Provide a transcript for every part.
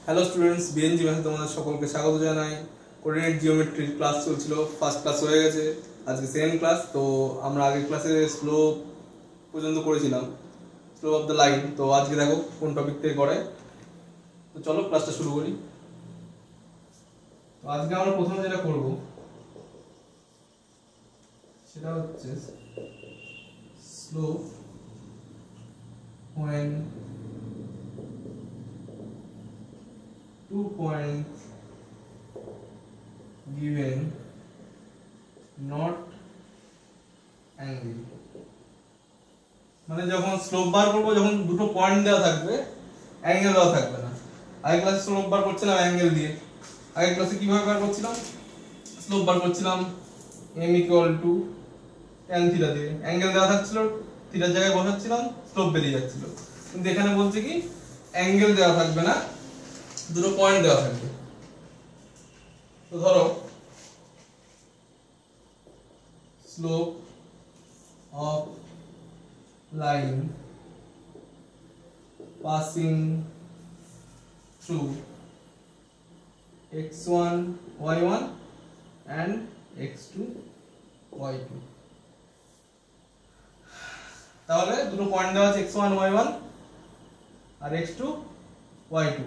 Hello students, BNG ম্যাথে তোমাদের সকলকে স্বাগত জানাই। কোঅর্ডিনেট জিওমেট্রির ক্লাস চলছিল, ফার্স্ট ক্লাস হয়ে গেছে, আজকে সেকেন্ড ক্লাস। তো আমরা আগের ক্লাসে স্লোপ পর্যন্ত করেছিলাম, স্লোপ অফ দ্য লাইন। তো আজকে দেখো কোন টপিক থেকে করে। তো চলো ক্লাসটা শুরু করি। তো আজকে আমরা প্রথমে যেটা করব সেটা হচ্ছে slope when 2 points given not angle, মানে যখন স্লোপ বার করব যখন দুটো পয়েন্ট দেওয়া থাকবে, অ্যাঙ্গেল দেওয়া থাকবে না। আগের ক্লাসে স্লোপ বার করছিলাম অ্যাঙ্গেল দিয়ে। আগের ক্লাসে কিভাবে বার করছিলাম? স্লোপ বার করছিলাম m = tan থিটা দিয়ে, অ্যাঙ্গেল দেওয়া থাকছিল, থিটার জায়গায় বসাচ্ছিলাম, স্লোপ বেরিয়ে যাচ্ছিল। কিন্তু এখানে বলছে কি অ্যাঙ্গেল দেওয়া থাকবে না, দুটো পয়েন্ট দেওয়া থাকবে। তো ধরো slope of line passing through x1 y1 and x2 y2। তাহলে দুটো পয়েন্ট দেওয়া আছে x1 y1 আর x2 y2।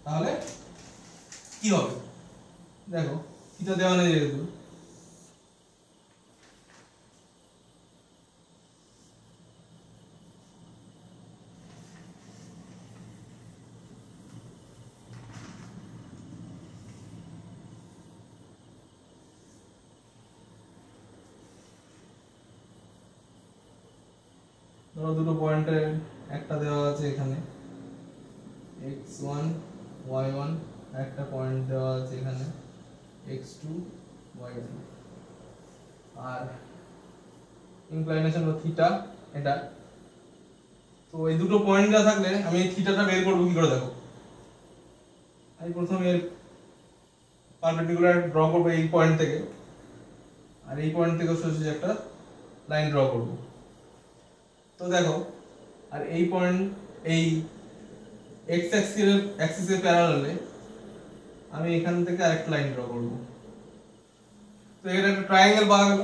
তাহলে কি হবে দেখো, থিটা দেওয়া নেই যেহেতু, ধরো দুটো পয়েন্টের একটা দেওয়া আছে এখানে x1 y1, একটা পয়েন্ট দেওয়া আছে এখানে x2 y2, আর ইনক্লাইনেশন ও থিটা এটা। তো এই দুটো পয়েন্ট দেওয়া থাকলে আমি এই থিটাটা বের করব কি করে দেখো। আমি প্রথমে এর পারপেন্ডিকুলার ড্র করব এই পয়েন্ট থেকে, আর এই পয়েন্ট থেকে সোজা একটা লাইন ড্র করব। তো দেখো, আর এই পয়েন্ট এই x অ্যাক্সিসের প্যারালালে আমি এখান থেকে আরেকটা লাইন ড্র করব। তো এটা একটা ট্রায়াঙ্গেল পাওয়া গেল।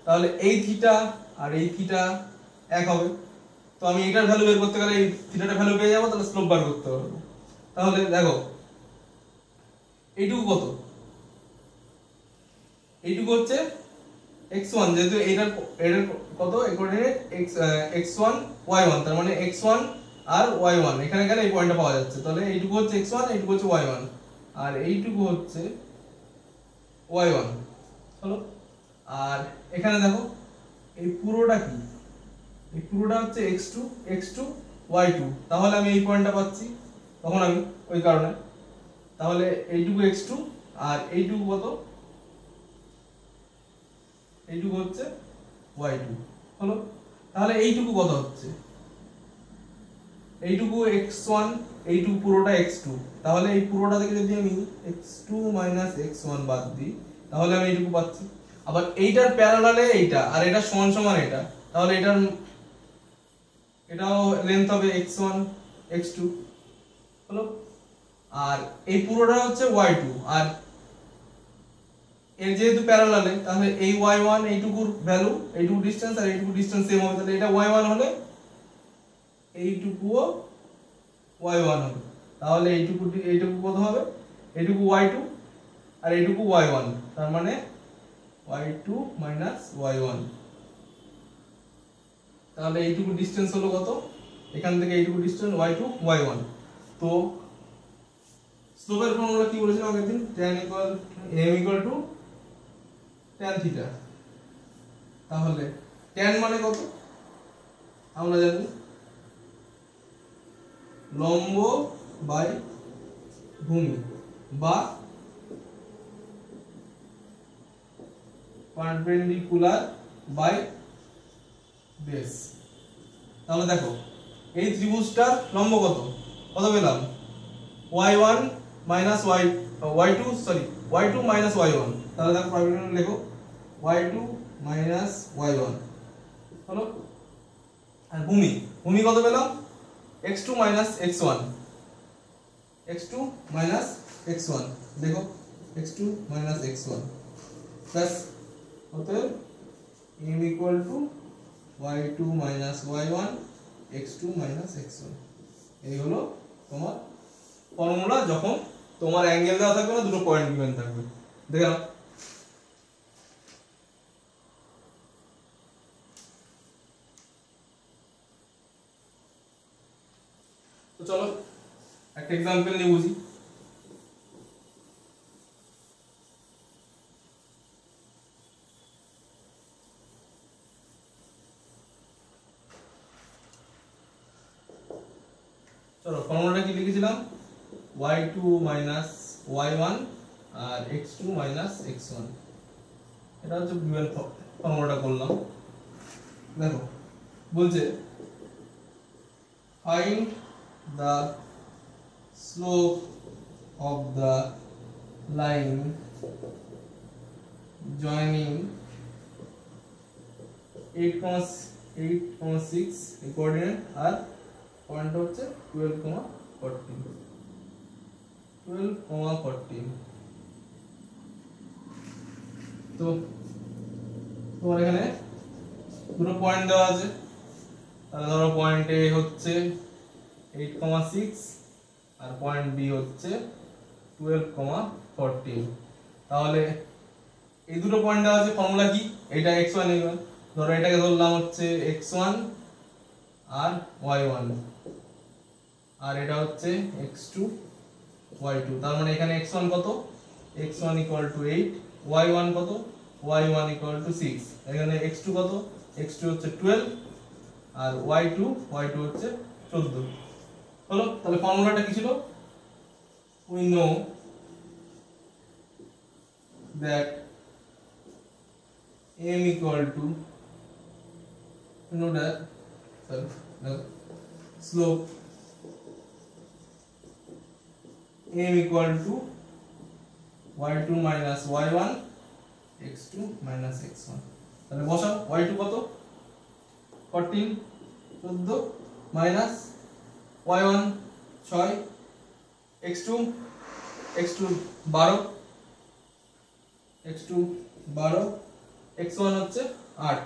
তাহলে এই থিটা আর এই থিটা এক হবে। তো আমি এটার ভ্যালু বের করতে গেলে এই থিটাটার ভ্যালু পেয়ে যাব, তাহলে স্লোপ বার করতে পারবো। তাহলে দেখো এইটুকু কত, এইটুকু হচ্ছে x1, যেহেতু এটার কত কোঅর্ডিনেট x1 y1, তার মানে x1 আর y1 এখানে গেলে এই পয়েন্টটা পাওয়া যাচ্ছে। তাহলে এইটুকু হচ্ছে x1, এইটুকু হচ্ছে y1, আর এইটুকু হচ্ছে y1 হলো। আর এখানে দেখো এই পুরোটা কি, এই পুরোটা হচ্ছে x2 y2। তাহলে আমি এই পয়েন্টটা পাচ্ছি তখন আমি ওই কারণে, তাহলে এইটুকু x2 আর এইটুকু কত, এইটুকু হচ্ছে y2 হলো। তাহলে এইটুকু কত হচ্ছে, এইটুকু x1, এইটুকু পুরোটা x2। তাহলে এই পুরোটা থেকে যদি আমি x2 - x1 বাদ দিই, তাহলে আমি এইটুকু পাচ্ছি। আবার এইটার প্যারালালে এইটা, আর এটা সমান সমান এটা, তাহলে এটাও লেন্থ হবে x1 x2 হলো। আর এই পুরোটা হচ্ছে y2, আর এর যেহেতু প্যারালালে, তাহলে এই y1 এইটুকুর ভ্যালু, এইটুকু ডিসটেন্স আর এইটুকু ডিসটেন্স সেম হবে। তাহলে এটা y1 হলে এইটুকুও y1 হবে। তাহলে এইটুকু কত হবে, এইটুকু y2 আর এইটুকু y1, তার মানে y2 - y1। তাহলে এইটুকু ডিসটেন্স হলো কত, এখান থেকে এইটুকু ডিসটেন্স y2 y1। তো স্লোপের ফর্মুলা কি বলেছিলাম আগের দিন, m = tan থিটা। তাহলে tan মানে কত আমরা জানি, লম্ব বাই ভূমি বা পারপেন্ডিকুলার বাই বেস। তাহলে দেখো এই ত্রিভুজটার লম্ব কত পেলাম, y1 - y2 y1। তাহলে দেখো পারপেন্ডিকুলার লেখো y2 - y1 হলো। আর ভূমি কত পেলাম, x2 - x1। x2 minus x1 देखो x2 minus x1 प्लस অতএব m equal to y2 minus y1 x2 minus x1 এই হলো তোমার ফর্মুলা যখন তোমার অ্যাঙ্গেল দেওয়া থাকবে না দুটো পয়েন্ট গিভেন থাকবে দেখে নাও তো চলো একটা एग्जांपल নিয়ে বুঝি চলো ফর্মুলাটা কি লিখেছিলাম y2 minus y1 আর x2 minus x1 এটা হচ্ছে গিভেন ফর্মুলাটা করলাম দেখো বলছে find the slope of the line joining 8,6 coordinate R point হচ্ছে 12,14 তো তোমার এখানে দুটো পয়েন্ট দেওয়া আছে তাহলে ধরো পয়েন্ট এ হচ্ছে 8,6 আর পয়েন্ট বি হচ্ছে 12,14 তাহলে এই দুটো পয়েন্ট দেওয়া আছে ফর্মুলা কি এটা x1 নিলাম ধরো এটাকে ধরলাম হচ্ছে x1 আর y1 আর এটা হচ্ছে x2 y2 তার মানে এখানে x1 কত x1 equal to 8 y1 কত y1 equal to 6 এখানে x2 কত x2 হচ্ছে 12 আর y2 হচ্ছে 14 হলো তাহলে ফর্মুলাটা কি ছিল we know that m equal to slope m equal to y2 minus y1 x2 minus x1 তাহলে বসাও y2 কত 14 minus y1 6 x2 12 x1 হচ্ছে 8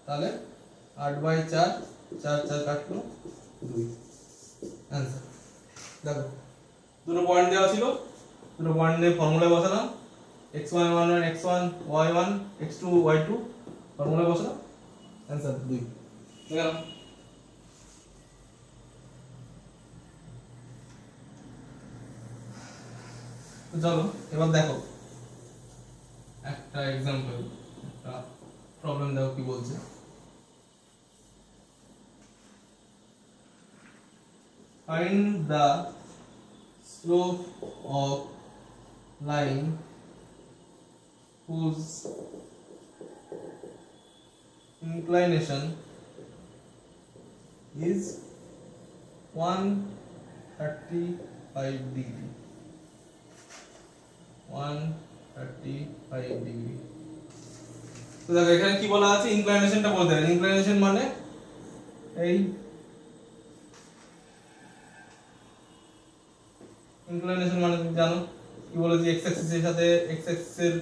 তাহলে 8/4 4 কাটলো 2 आंसर দেখো দুটো পয়েন্ট দেওয়া ছিল দুটো পয়েন্ট দিয়ে ফর্মুলা বসালাম x1 y1 x1 y1 x2 y2 formula বসালাম आंसर 2 দেখো তো চলো এবার দেখো একটা एग्जांपल একটা প্রবলেম দাও কি বলছে find the slope of line whose inclination is 135 degree 135 degree তো দেখো এখানে কি বলা আছে ইনক্লিনেশনটা বলতে হবে ইনক্লিনেশন মানে এই ইনক্লিনেশন মানে তুমি জানো কি বলে যে x অ্যাক্সিসের সাথে x অ্যাক্সিসের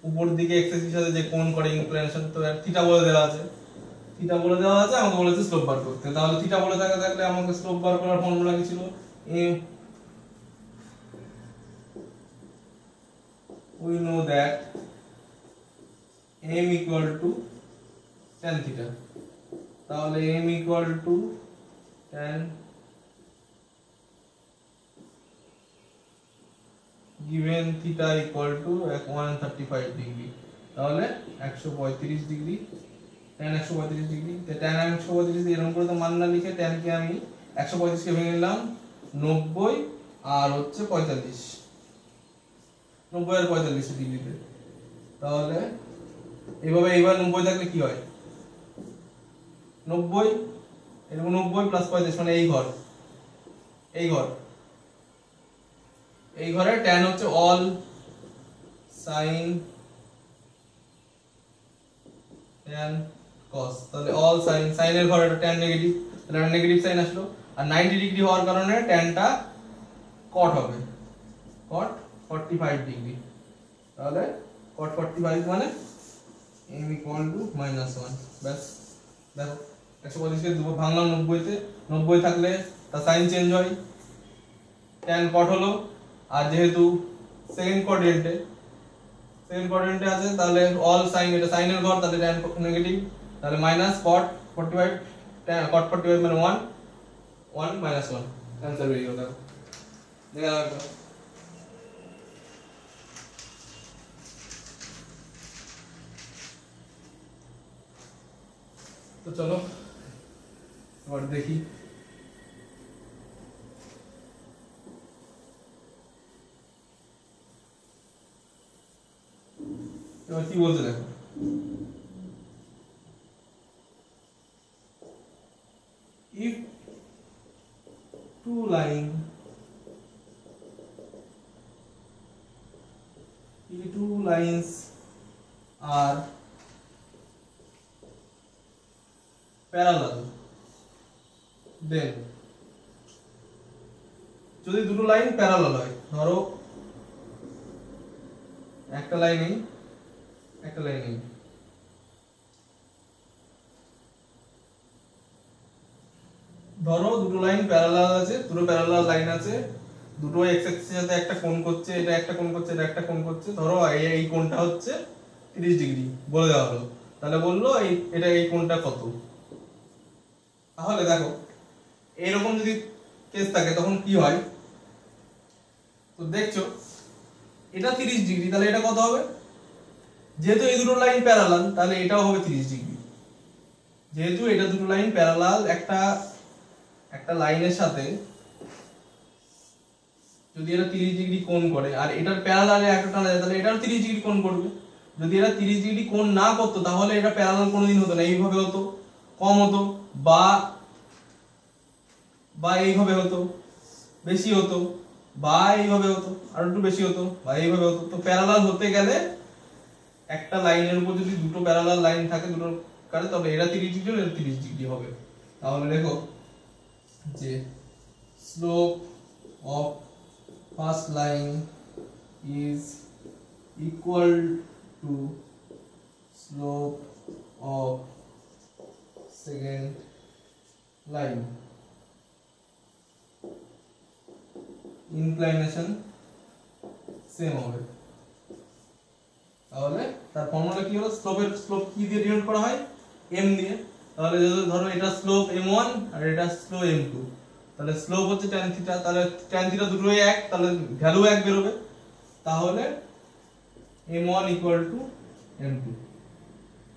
উপর দিকে x অ্যাক্সিসের সাথে যে কোণ করে ইনক্লিনেশন তো থিটা বলে দেওয়া আছে আমাকে বলেছে স্লোপ বার করতে তাহলে থিটা বলে থাকলে আমাকে স্লোপ বার করার ফর্মুলা কি ছিল we know that m equal to tan theta তাহলে m equal to tan given theta equal to 135 degree তাহলে 135 ডিগ্রি tan 135 ডিগ্রি তো tan 135 এরকম করে তো মান না লিখে tan কে আমি 135 কে ভেঙে নিলাম 90 আর হচ্ছে 45 90 আর 45 ডিগ্রিতে তাহলে এইবার 90 থাকলে কি হয় 90 এরকম 90 প্লাস 45 মানে এই ঘরে tan হচ্ছে all sin tan cos তাহলে all sin এর ঘরে tan নেগেটিভ তাহলে নেগেটিভ সাইন আসলো আর 90 ডিগ্রি হওয়ার কারণে tanটা কট হবে, কট 45 ডিগ্রি। তাহলে কট 45 মানে m ইকুয়াল টু -1। ব্যাস দেখো 125 কে দুটো ভাঙলাম 90 তে, 90 থাকলে তার সাইন চেঞ্জ হয়, tan কট হলো। আর যেহেতু সেকেন্ড কোয়াড্রেন্টে আছে তাহলে অল সাইন, এটা সাইনের ঘর, তাহলে tan নেগেটিভ, তাহলে মাইনাস cot 45, cot 45 মানে 1 1 -1 आंसर বেরিয়ে গেল। দেখা যাক তো চলো এবার দেখি এবার কি বলতে দেখো। if two lines are parallel, then যদি দুটো লাইন প্যারালাল হয়, ধরো একটা লাইন এই একটা লাইন এই, ধরো দুটো লাইন প্যারালাল আছে, দুটো প্যারালাল লাইন আছে, দুটো এক্স অ্যাক্সিসের সাথে একটা কোণ করছে, এটা একটা কোণ করছে, এটা একটা কোণ করছে, ধরো এই কোণটা হচ্ছে 30 ডিগ্রি বলে দেওয়া হলো, তাহলে বললো এটা এই কোণটা কত। তাহলে দেখো এইরকম যদি কেস থাকে তখন কি হয়, তো দেখছো এটা 30 ডিগ্রি, তাহলে এটা কত হবে, যেহেতু এই দুটো লাইন প্যারালাল তাহলে এটাও হবে 30 ডিগ্রি। যেহেতু এটা দুটো লাইন প্যারালাল, একটা লাইনের সাথে যদি এটা 30 ডিগ্রি কোণ করে আর এটার প্যারালালে একটা টানা যায় তাহলে এটাও 30 ডিগ্রি কোণ করবে। যদি এটা 30 ডিগ্রি কোণ না করতো তাহলে এটা প্যারালাল কোনোদিন হতো না, এইভাবে হতো, কম হতো, বা এইভাবে হতো, বেশি হতো, বা এইভাবে হতো, আর একটু বেশি হতো, বা এইভাবে হতো। তো প্যারালাল হতে গেলে একটা লাইনের উপর যদি দুটো প্যারালাল লাইন থাকে দুটো কারে, তবে এটা 30 ডিগ্রি আর 30 ডিগ্রি হবে। তাহলে দেখো যে slope of first line is equal to slope of second line, inclination same হবে। তাহলে তার ফর্মুলা কি হলো, স্লোপ কি দিয়ে ডিনোট করা হয়, m দিয়ে। তাহলে ধরো এটা স্লোপ m1 আর এটা স্লোপ m2, তাহলে স্লোপ হচ্ছে tan থিটা, তাহলে tan থিটা দুটোই এক, তাহলে ভ্যালু এক বের হবে। তাহলে m1 m2,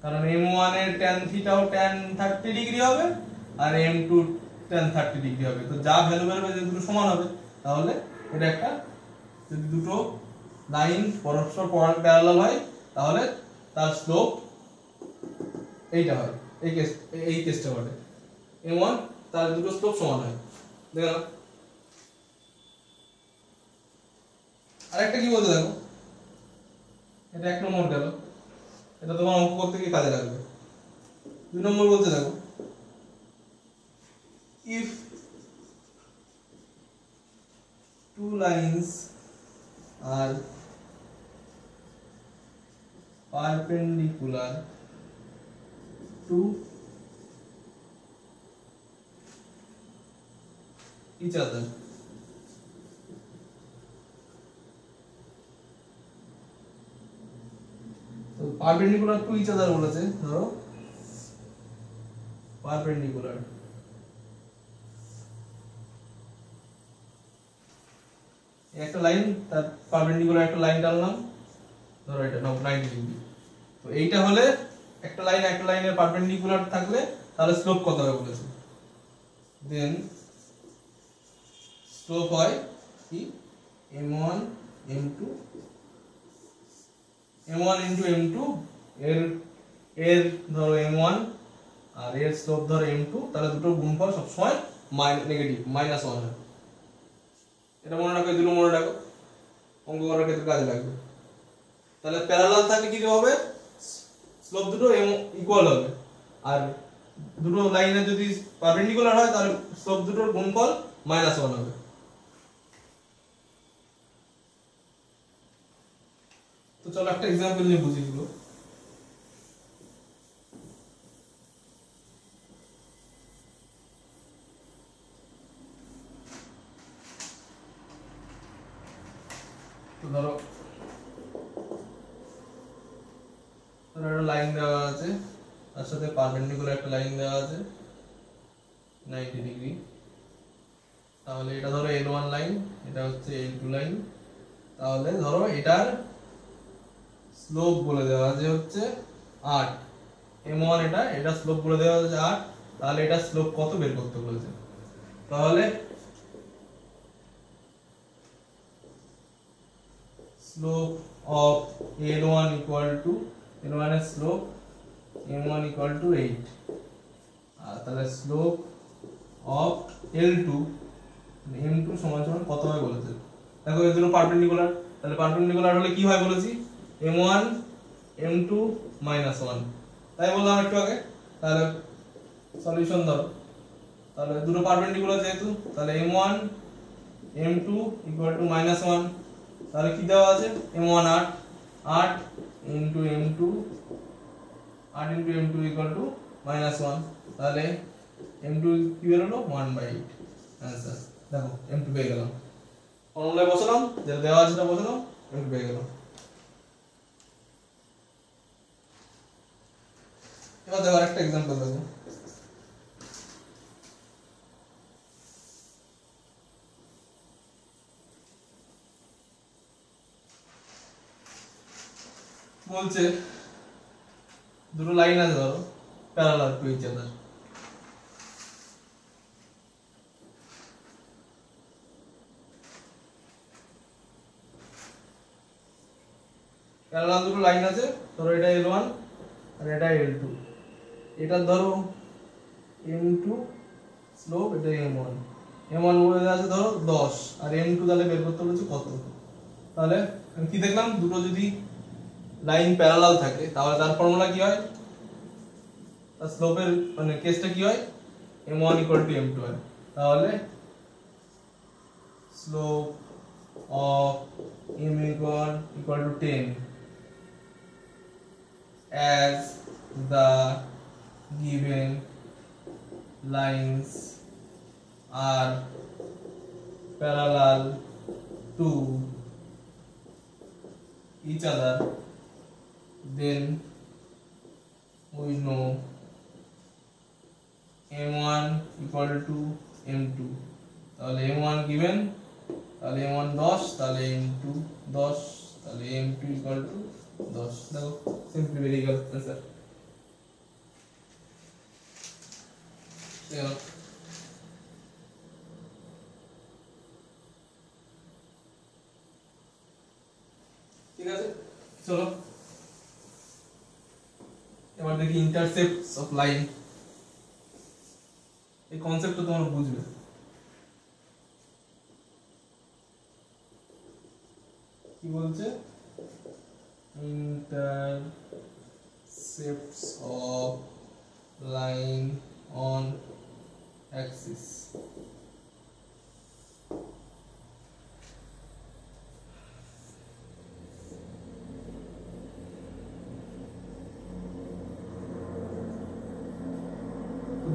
কারণ m1 এর tan থিটাও tan 30 ডিগ্রি হবে আর m2 tan 30 ডিগ্রি হবে। তো যা ভ্যালু বের হবে যে দুটো সমান হবে, তাহলে এটা একটা, যদি দুটো লাইন পরস্পর প্যারালাল হয় তাহলে তার স্লোপ এইটা হয়, এই কেসটা ঘটে, m1 তার দুটো স্লোপ সমান হয়। দেখো আরেকটা কি বলতে দেখো, এটা 1 নম্বর গেল, এটা তোমার অঙ্ক করতে গিয়ে কাজে লাগবে। 2 নম্বর বলতে দেখো, if two lines are perpendicular to each other, তো perpendicular to each other বলেছে, ধরো perpendicular, একটা লাইন তার পারপেন্ডিকুলার একটা লাইন টানলাম, ধরো এটা 90 ডিগ্রি। তো এইটা হলে একটা লাইনের পারপেন্ডিকুলার থাকলে তাহলে স্লোপ কত হবে বলেছে, দেন স্লোপ হয় কি m1 m2 m2 এর ধরো m1 আর এর স্লোপ ধরো m2, তাহলে দুটো গুণফল সবসময় নেগেটিভ -1 হয়। এটা মনে রাখো, দুটো মনে রাখো, অঙ্ক করার ক্ষেত্রে কাজে লাগবে। তাহলে প্যারালাল থাকলে কি হবে, স্লোপ দুটো ইকুয়াল হবে, আর দুটো লাইনের যদি পারপেন্ডিকুলার হয় তাহলে স্লোপ দুটোর গুণফল -1 হবে। চলো একটা এক্সাম্পল নিয়ে বুঝি এগুলো। তো ধরো একটা লাইন দেওয়া আছে, তার সাথে পারপেন্ডিকুলার একটা লাইন দেওয়া আছে 90 ডিগ্রি। তাহলে এটা ধরো L1 লাইন, এটা হচ্ছে L2 লাইন। তাহলে ধরো এটার স্লোপ বলে দেওয়া আছে হচ্ছে 8, M1 এটা স্লোপ বলে দেওয়া আছে 8। তাহলে এটা স্লোপ কত বের করতে বলেছে। তাহলে slope of L1 equal to L1 এর স্লোপ M1 ইকুয়াল টু 8। আর তাহলে স্লোপ অফ L2 M2 সমান সমান কত হয় বলেছে। দেখো এই দুটো পারপেন্ডিকুলার, তাহলে পারপেন্ডিকুলার হলে কি হয় বলেছি, M1 M2 -1, তাই বললাম একটু আগে। তাহলে সলিউশন ধরো, তাহলে দুটো পারপেন্ডিকুলার যেহেতু, তাহলে M1 M2 ইকুয়াল টু -1। তাহলে কি দেওয়া আছে, M1 8 into M2 8 into M2 equal to -1। তাহলে M2 কি বের হলো 1/8 आंसर। দেখো M2 পেয়ে গেলাম, ফর্মুলায় বসালাম, যেটা দেওয়া আছে সেটা বসালাম, M2 পেয়ে গেলাম। এবার দেখো আরেকটা एग्जांपल দেখো। বলছে দুটো লাইন আছে ধরো parallel to each other. Parallel দুটো লাইন আছে, ধরো এটা L1 আর এটা L2। এটা ধরো M2 স্লোপ, এটা M1। M1 বলে আছে ধরো 10 আর M2 তাহলে বের করতে বলেছে কত। তাহলে আমি কি দেখলাম, দুটো যদি লাইন প্যারালাল থাকে তাহলে তার ফর্মুলা কি হয়, তার স্লোপের মানে কেসটা কি হয়, M1 = M2 হয়। তাহলে slope of M1 = 10 as the given lines are parallel to each other, then we know M1 = M2। তাহলে M1 given, তাহলে M1 10, তাহলে M2 10, তাহলে M2 = 10। দেখো সিম্পলি বেরিয়ে গেল आंसर। দেখো ঠিক আছে, চলো এবার দেখি ইন্টারসেপ্টস অফ লাইন। এই কনসেপ্টটা তোমরা বুঝবে। কি বলছে, intercepts of line on axis।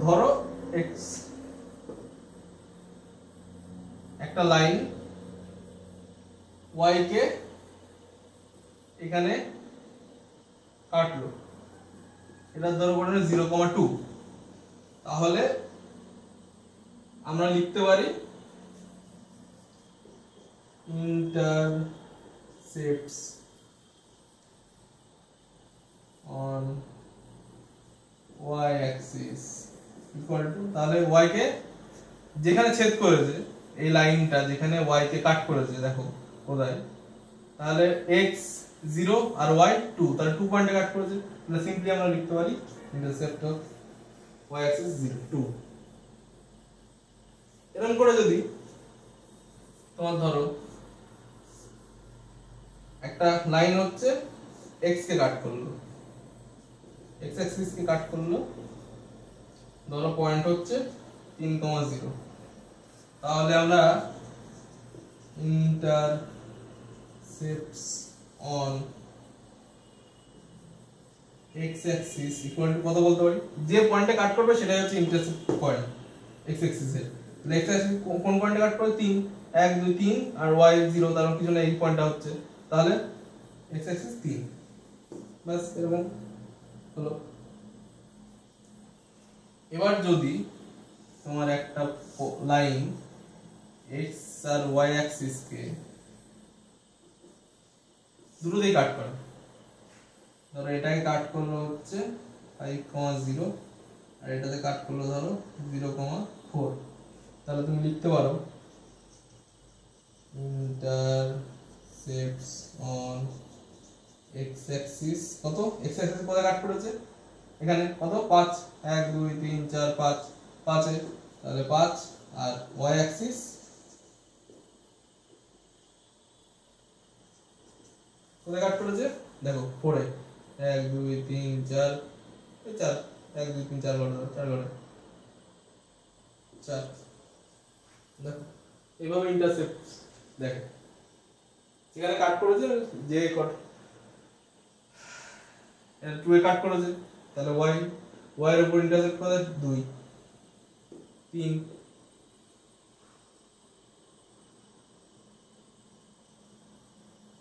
ধরো x একটা লাইন y কে এখানে কাটলো, এটা ধরো কোণে 0,2। তাহলে আমরা লিখতে পারি intercepts on y axis equal to, তাহলে y কে যেখানে ছেদ করেছে, এই লাইনটা যেখানে y কে কাট করেছে দেখো কোথায়, তাহলে x 0 আর y 2, তাহলে 2 পয়েন্টে কাট করেছে। তাহলে সিম্পলি আমরা লিখতে পারি ইন্টারসেপ্ট অফ y axis 0 2। এরকম করে যদি তোমার ধরো একটা লাইন হচ্ছে x কে কাট করলো, x অ্যাক্সিস কে কাট করলো, ধরো পয়েন্ট হচ্ছে 3,0। তাহলে আমরা intercepts on x Axis equal to কত বলতে পারি, যে পয়েন্টে কাট করবে সেটাই হচ্ছে ইন্টারসেপ্ট পয়েন্ট x অ্যাক্সিস এর। তাহলে x অ্যাক্সিস কোন পয়েন্টে কাট করবে 3 1 2 3 আর y 0, তার কিছু না এই পয়েন্টটা হচ্ছে, তাহলে x অ্যাক্সিস 3, বাস এরকম হলো। এবার যদি তোমার একটা লাইন x আর y অ্যাক্সিস কে দুটো দিয়ে কাট করে, ধরো এটাকে কাট করলো হচ্ছে 5,0 আর এটাতে কাট করলো ধরো 0,4, তাহলে তুমি লিখতে পারো ইন্টারসেপ্টস অন x অ্যাক্সিস কত, x অ্যাক্সিস কোথায় কাট করেছে এখানে কত 5 1 2 3 4 5 5 এ, তাহলে 5 আর y অ্যাক্সিস কোথায় কাট করেছে দেখো 4 এ 1 2 3 4 4 1 2 3 4 ঘর 4 ঘর 4, দেখো এইভাবে ইন্টারসেপ্ট দেখো এখানে কাট করেছে যে কট 2 এ কাট করেছে, তাহলে y এর উপর ইন্টারসেপ্ট কত 2 3,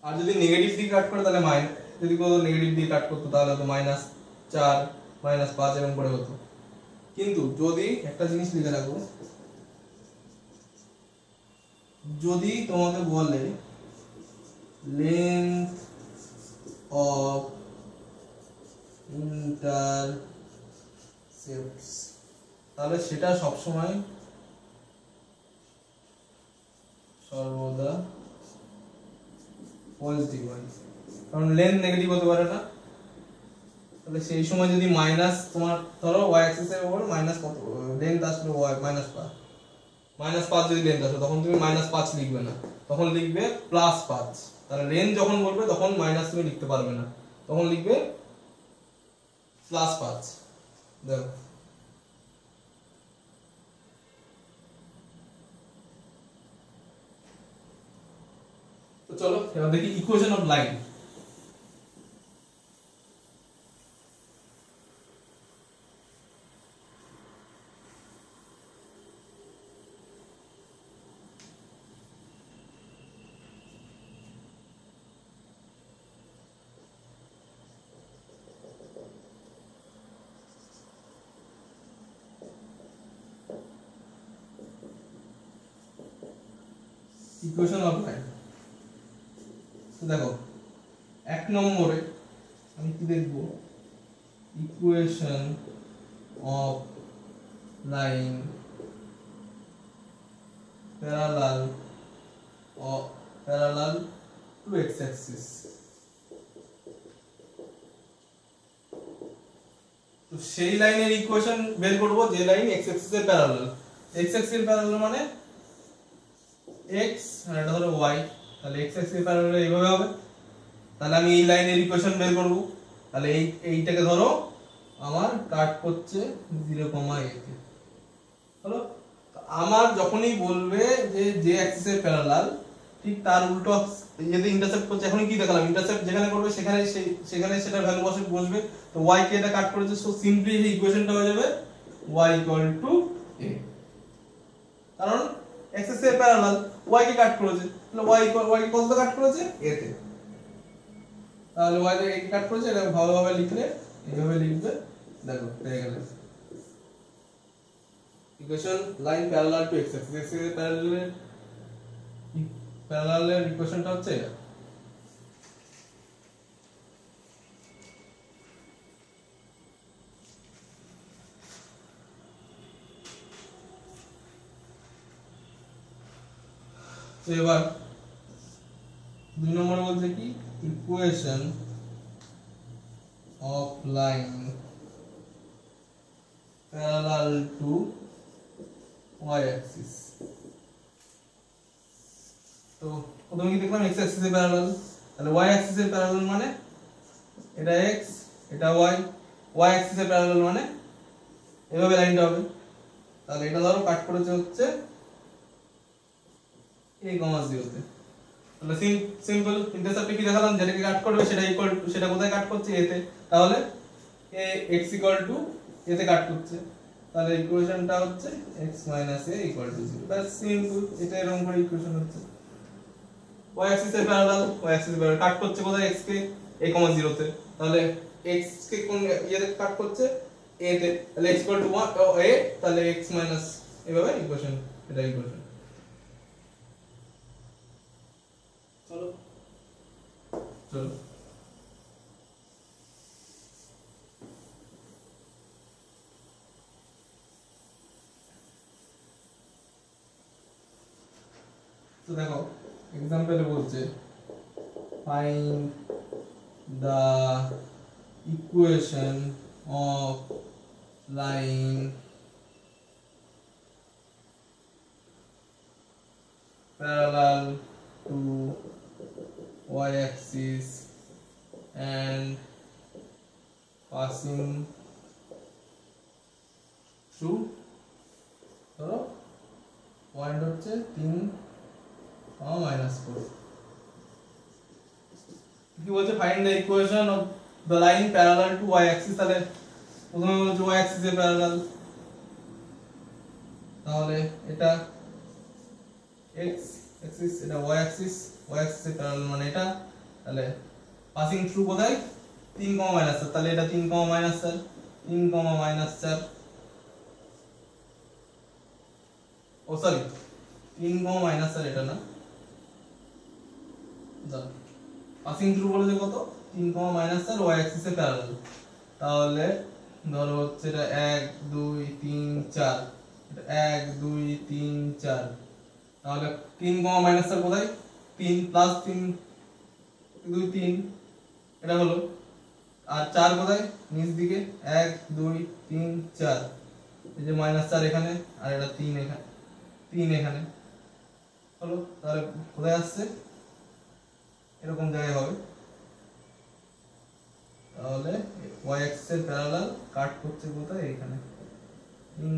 আর যদি নেগেটিভ দিকে কাট করে তাহলে যদি কোনো নেগেটিভ দিকে কাট করতো তাহলে তো -4 -5 এরকম করে হতো। কিন্তু যদি একটা জিনিস লিখে রাখো, যদি তোমাকে বলে লেন্থ অফ ইন্টারসেপ্টস, তাহলে সেটা সবসময় সর্বদা পজিটিভ হয়, কারণ লেন্থ নেগেটিভ হতে পারে না। তাহলে সেই সময় যদি মাইনাস তোমার ধরো y অ্যাক্সিস এর উপর মাইনাস কত লেন্থ আসলো y -5 যদি লেন্থ আসে তখন তুমি -5 লিখবে না, তখন লিখবে +5। তাহলে লেন্থ যখন বলবে তখন মাইনাস তুমি লিখতে পারবে না, তখন লিখবে +5। দেখো তো চলো এবার দেখি equation of line. Equation of line, দেখো 1 নম্বরে আমি কি দেখব, equation of line parallel to x Axis. তো সেই লাইনের ইকুয়েশন বের করব যে লাইন x অ্যাক্সিস এর প্যারালাল, x অ্যাক্সিস এর প্যারালাল মানে x আর এটা হলো y, তাহলে x অ্যাক্সিস এর প্যারালাল এইভাবে হবে। তাহলে আমি এই লাইনের ইকুয়েশন বের করব, তাহলে এইটাকে ধরো আমার কাট করছে 0,a তে, হলো। আমার যখনই বলবে যে অ্যাক্সিস এর প্যারালাল ঠিক তার উল্টো যদি ইন্টারসেক্ট করছে, এখন কি দেখালাম ইন্টারসেক্ট যেখানে করবে সেখানে সেটা ভ্যালু বসবে। তো y কে এটা কাট করেছে, সো সিম্পলি এই ইকুয়েশনটা হয়ে যাবে y = a, কারণ অ্যাক্সিস এর প্যারালাল y কে কাট করেছে, তাহলে y কে কত কাট করেছে a তে, তাহলে y কে কাট করেছে, এটা ভালোভাবে লিখলে এইভাবে লিখবে, দেখো পেয়ে গেলে equation line parallel to x Axis এর প্যারালালের ইকুয়েশনটা হচ্ছে এটা। তো এবার 2 নম্বরে বলছে কি equation of line parallel to y Axis. তো প্রথমে কি দেখলাম x অ্যাক্সিস এর প্যারালাল, তাহলে y অ্যাক্সিস এর প্যারালাল মানে এটা x এটা y, y অ্যাক্সিস এর প্যারালাল মানে এভাবে লাইনটা হবে। তাহলে এটা ধরো কাট করেছে হচ্ছে a, 0 তে, তাহলে সিম্পল ইন্টারসেপ্টে কি দেখালাম, যেটাকে কাট করবে সেটা ইকুয়াল টু সেটা কোথায় কাট করছে a তে, তাহলে এ x ইকুয়াল টু এ তে কাট করছে, তাহলে ইকুয়েশনটা হচ্ছে x minus A equal to 0। ব্যাস সিম্পল, এটা এরকম করে ইকুয়েশন হচ্ছে। y অ্যাক্সিস এর প্যারালাল, y অ্যাক্সিস এর প্যারালাল কাট করছে কোথায় x কে a, 0 তে, তাহলে x কে কোন ইয়েতে কাট করছে a তে, তাহলে x ইকুয়াল টু 1 a, তাহলে x মাইনাস এভাবে ইকুয়েশন, এটা ইকুয়েশন। চলো চলো তো দেখো এক্সাম্পলে বলছে find the equation of line parallel to y-axis and passing through ধরো পয়েন্ট হচ্ছে 3, -4। কি বলছে find the equation of the line parallel to y-axis, তাহলে প্রথমে বলছে y-axis এর প্যারালাল, তাহলে এটা x অ্যাক্সিস, এটা y অ্যাক্সিস, y অ্যাক্সিস এর প্যারালাল মানে এটা, তাহলে পাসিং থ্রু কোথায় 3, -4, তাহলে এটা 3, -4, 3, -4, ও সরি 3, -4 এটা না, দাও পাসিং থ্রু বলে যে কত 3, -4 y অ্যাক্সিস এর প্যারালাল, তাহলে ধরো হচ্ছে এটা 1 2 3 4, এটা 1 2 3 4, তাহলে 3, -4 কোথায় 3 + 3 2 3, এটা হলো, আর 4 কোথায় নিচ দিকে 1 2 3 4, এই যে -4 এখানে, আর এটা 3 এখানে, 3 এখানে হলো, তাহলে কোথায় আসছে এরকম জায়গায় হবে, তাহলে y অ্যাক্সিস এর প্যারালাল কাট করছে কোথায় এখানে 3,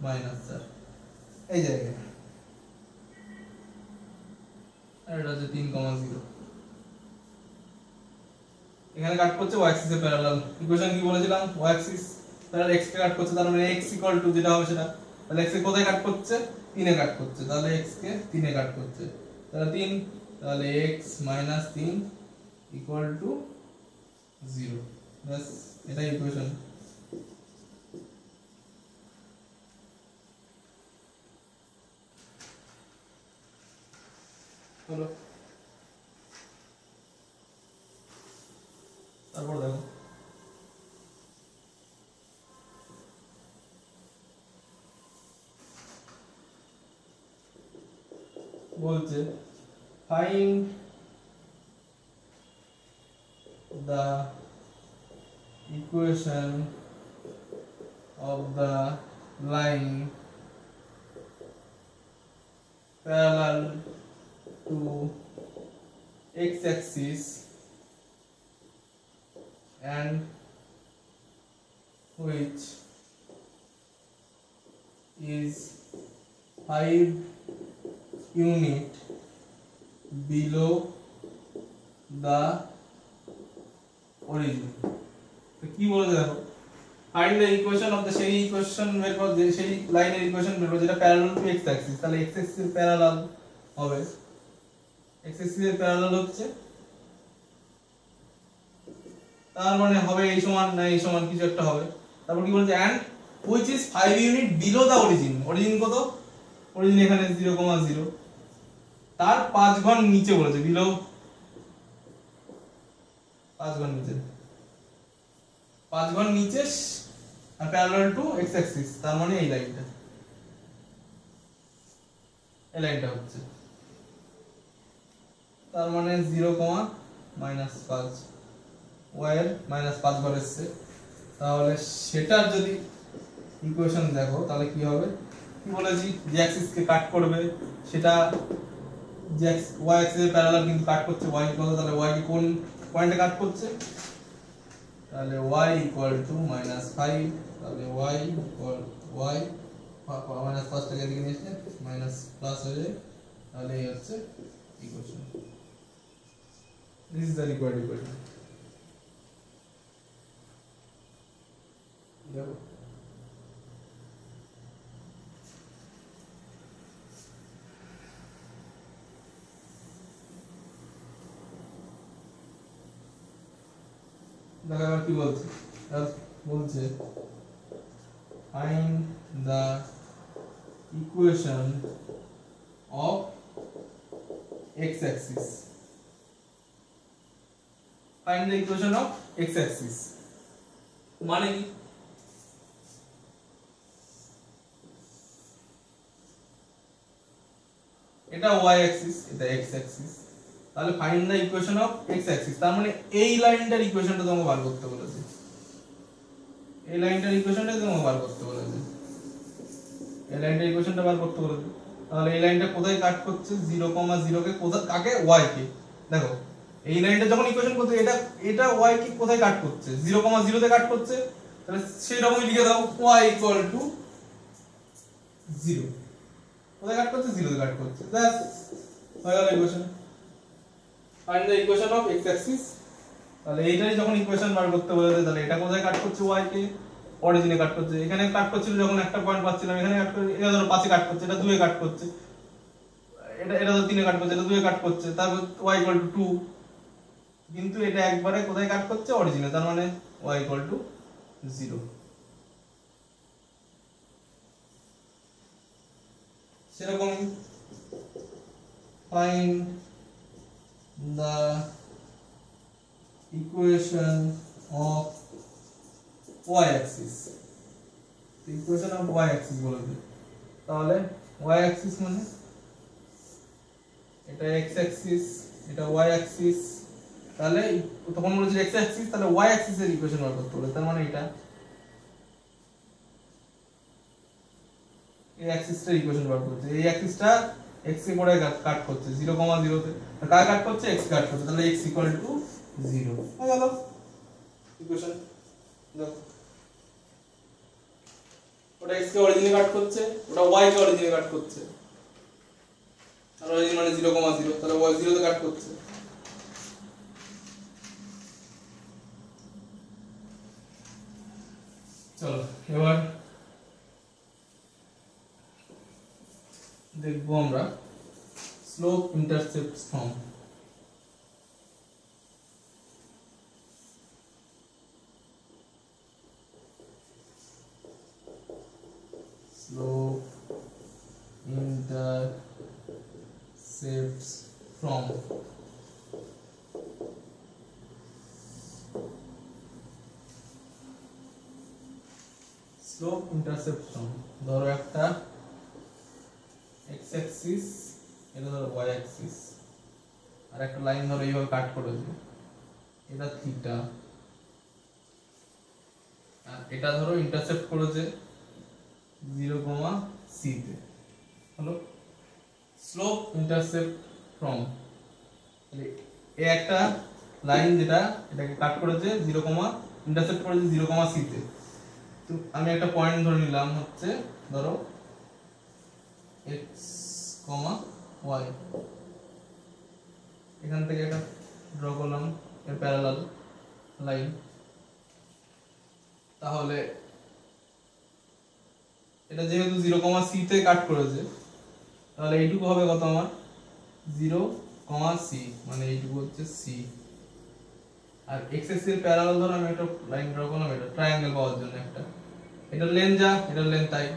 -4 এই জায়গায়, আর এটা হচ্ছে 3, 0 এখানে কাট করছে y অ্যাক্সিস এর প্যারালাল। ইকুয়েশন কি বলেছিলাম, y অ্যাক্সিস প্যারালাল x কে কাট করছে, তার মানে x ইকুয়াল টু যেটা হবে সেটা, তাহলে x কে কোথায় কাট করছে 3 এ কাট করছে, তাহলে x কে 3 এ কাট করছে, তাহলে 3, তাহলে x - 3 ইকুয়াল টু 0। বাস এটাই ইকুয়েশন। হলো, তারপর দেখো বলছে find the equation of the line parallel to x-axis and which is 5 unit below the origin। তো কি বলেছে দেখো, find the equation of the, সেই ইকুয়েশন বের করো যে সেই লাইনের ইকুয়েশন বের করো যেটা প্যারালাল টু x অ্যাক্সিস, তাহলে x অ্যাক্সিস এর প্যারালাল হবে, x অ্যাক্সিস এর প্যারালাল হচ্ছে, তার মানে হবে এই সমান না এই সমান কিছু একটা হবে, তারপর কি বলছে and which is 5 unit below the origin, origin কত, অরিজিন এখানে 0, 0, তার 5 ঘর নিচে বলেছে, বিলো 5 ঘর নিচে, 5 ঘর নিচে are parallel to x Axis, তার মানে এই লাইনটা, এই লাইনটা হচ্ছে, তার মানে 0, -5 y এর -5 ঘর এসছে, তাহলে সেটার যদি ইকুয়েশন দেখো তাহলে কি হবে, কি বলেছি যে অ্যাক্সিস কে কাট করবে, সেটা যে y অ্যাক্সিস এর প্যারালাল কিন্তু কাট করছে y কত, তাহলে y কে কোন পয়েন্টে কাট করছে, তাহলে y -5, তাহলে y -5 টাকে দিকে নিয়ে এসে মাইনাস প্লাস হয়ে যায়, তাহলে এই হচ্ছে equation. This is the required equation. দেখো আবার কি বলছে, বলছে find the equation of x axis, find the equation of x axis মানে কি, এটা y axis এটা x axis, তাহলে find the equation of x axis তার মানে এই লাইনটার ইকুয়েশনটা তোমাকে বার করতে বলেছে, এই লাইনটার ইকুয়েশনটা তোমাকে বার করতে বলেছে, এই লাইনটার ইকুয়েশনটা বার করতে বলেছে। তাহলে এই লাইনটা কোথায় কাট করছে, 0,0 কে কোথায়, কাকে, y কে। দেখো এই লাইনটা যখন ইকুয়েশন করতে, এটা এটা y কে কোথায় কাট করছে, 0,0 তে কাট করছে, তাহলে সেই রকমই লিখে দাও y = 0, কোথায় কাট করছে, 0 তে কাট করছে, ব্যাস হয়ে গেল equation. Find the equation of x Axis, তাহলে এইটাই যখন ইকুয়েশন বার করতে বলেছে, তাহলে এটা কোথায় কাট করছে, y কে অরিজিনে কাট করছে, এখানে কাট করছিল যখন একটা পয়েন্ট পাচ্ছিলাম, এখানে কাট করে, এটা ধরো 5 এ কাট করছে, এটা 2 এ কাট করছে, এটা তো 3 এ কাট করছে, এটা 2 এ কাট করছে, তারপর y = 2, কিন্তু এটা একবারে কোথায় কাট করছে, অরিজিনে, তার মানে y = 0। সেরকম find the equation of y axis, equation of y axis বলবে, তাহলে y axis মানে এটা x axis, এটা y axis, তাহলে তখন বলেছে x axis, তাহলে y axis এর ইকুয়েশন বার করতে হবে, তার মানে এটা এই অ্যাক্সিসটা ইকুয়েশন বার করছে, এই অ্যাক্সিসটা x এ পড়ে কাট করছে 0,0 তে, কার কাট করছে, x কাট করছে, তাহলে x = 0 হয়ে গেল ইকুয়েশন। দেখো ওটা x কে অরিজিনে কাট করছে, ওটা y কে অরিজিনে কাট করছে, আর অরিজিন মানে 0,0, তাহলে y 0 তে কাট করছে। চলো এবার দেখবো আমরা slope ইন্টারসেপ্টস form. Slope intercepts from slope intercepts from, ধরো একটা x axis, এটা ধরো y axis, আর একটা লাইন ধরো এইভাবে কাট করেছে, এটা থিটা, আর এটা ধরো ইন্টারসেপ্ট করেছে 0,c তে, হলো স্লোপ ইন্টারসেপ্ট ফ্রম, এই একটা লাইন যেটা এটাকে কাট করেছে 0, ইন্টারসেপ্ট করেছে 0,c তে, তো আমি একটা পয়েন্ট ধরে নিলাম হচ্ছে ধরো x, y, এখান থেকে একটা ড্র করলাম এর প্যারালাল লাইন, তাহলে এটা যেহেতু 0,c তে কাট করেছে, তাহলে এইটুকু হবে কত আমার, 0,c, মানে এইটুকু হচ্ছে c, আর x axis এর প্যারালাল ধরো আমি একটা লাইন ড্র করলাম, এটা ট্রায়াঙ্গেল পাওয়ার জন্য একটা, এটার লেন যা, এটার লেন তাই,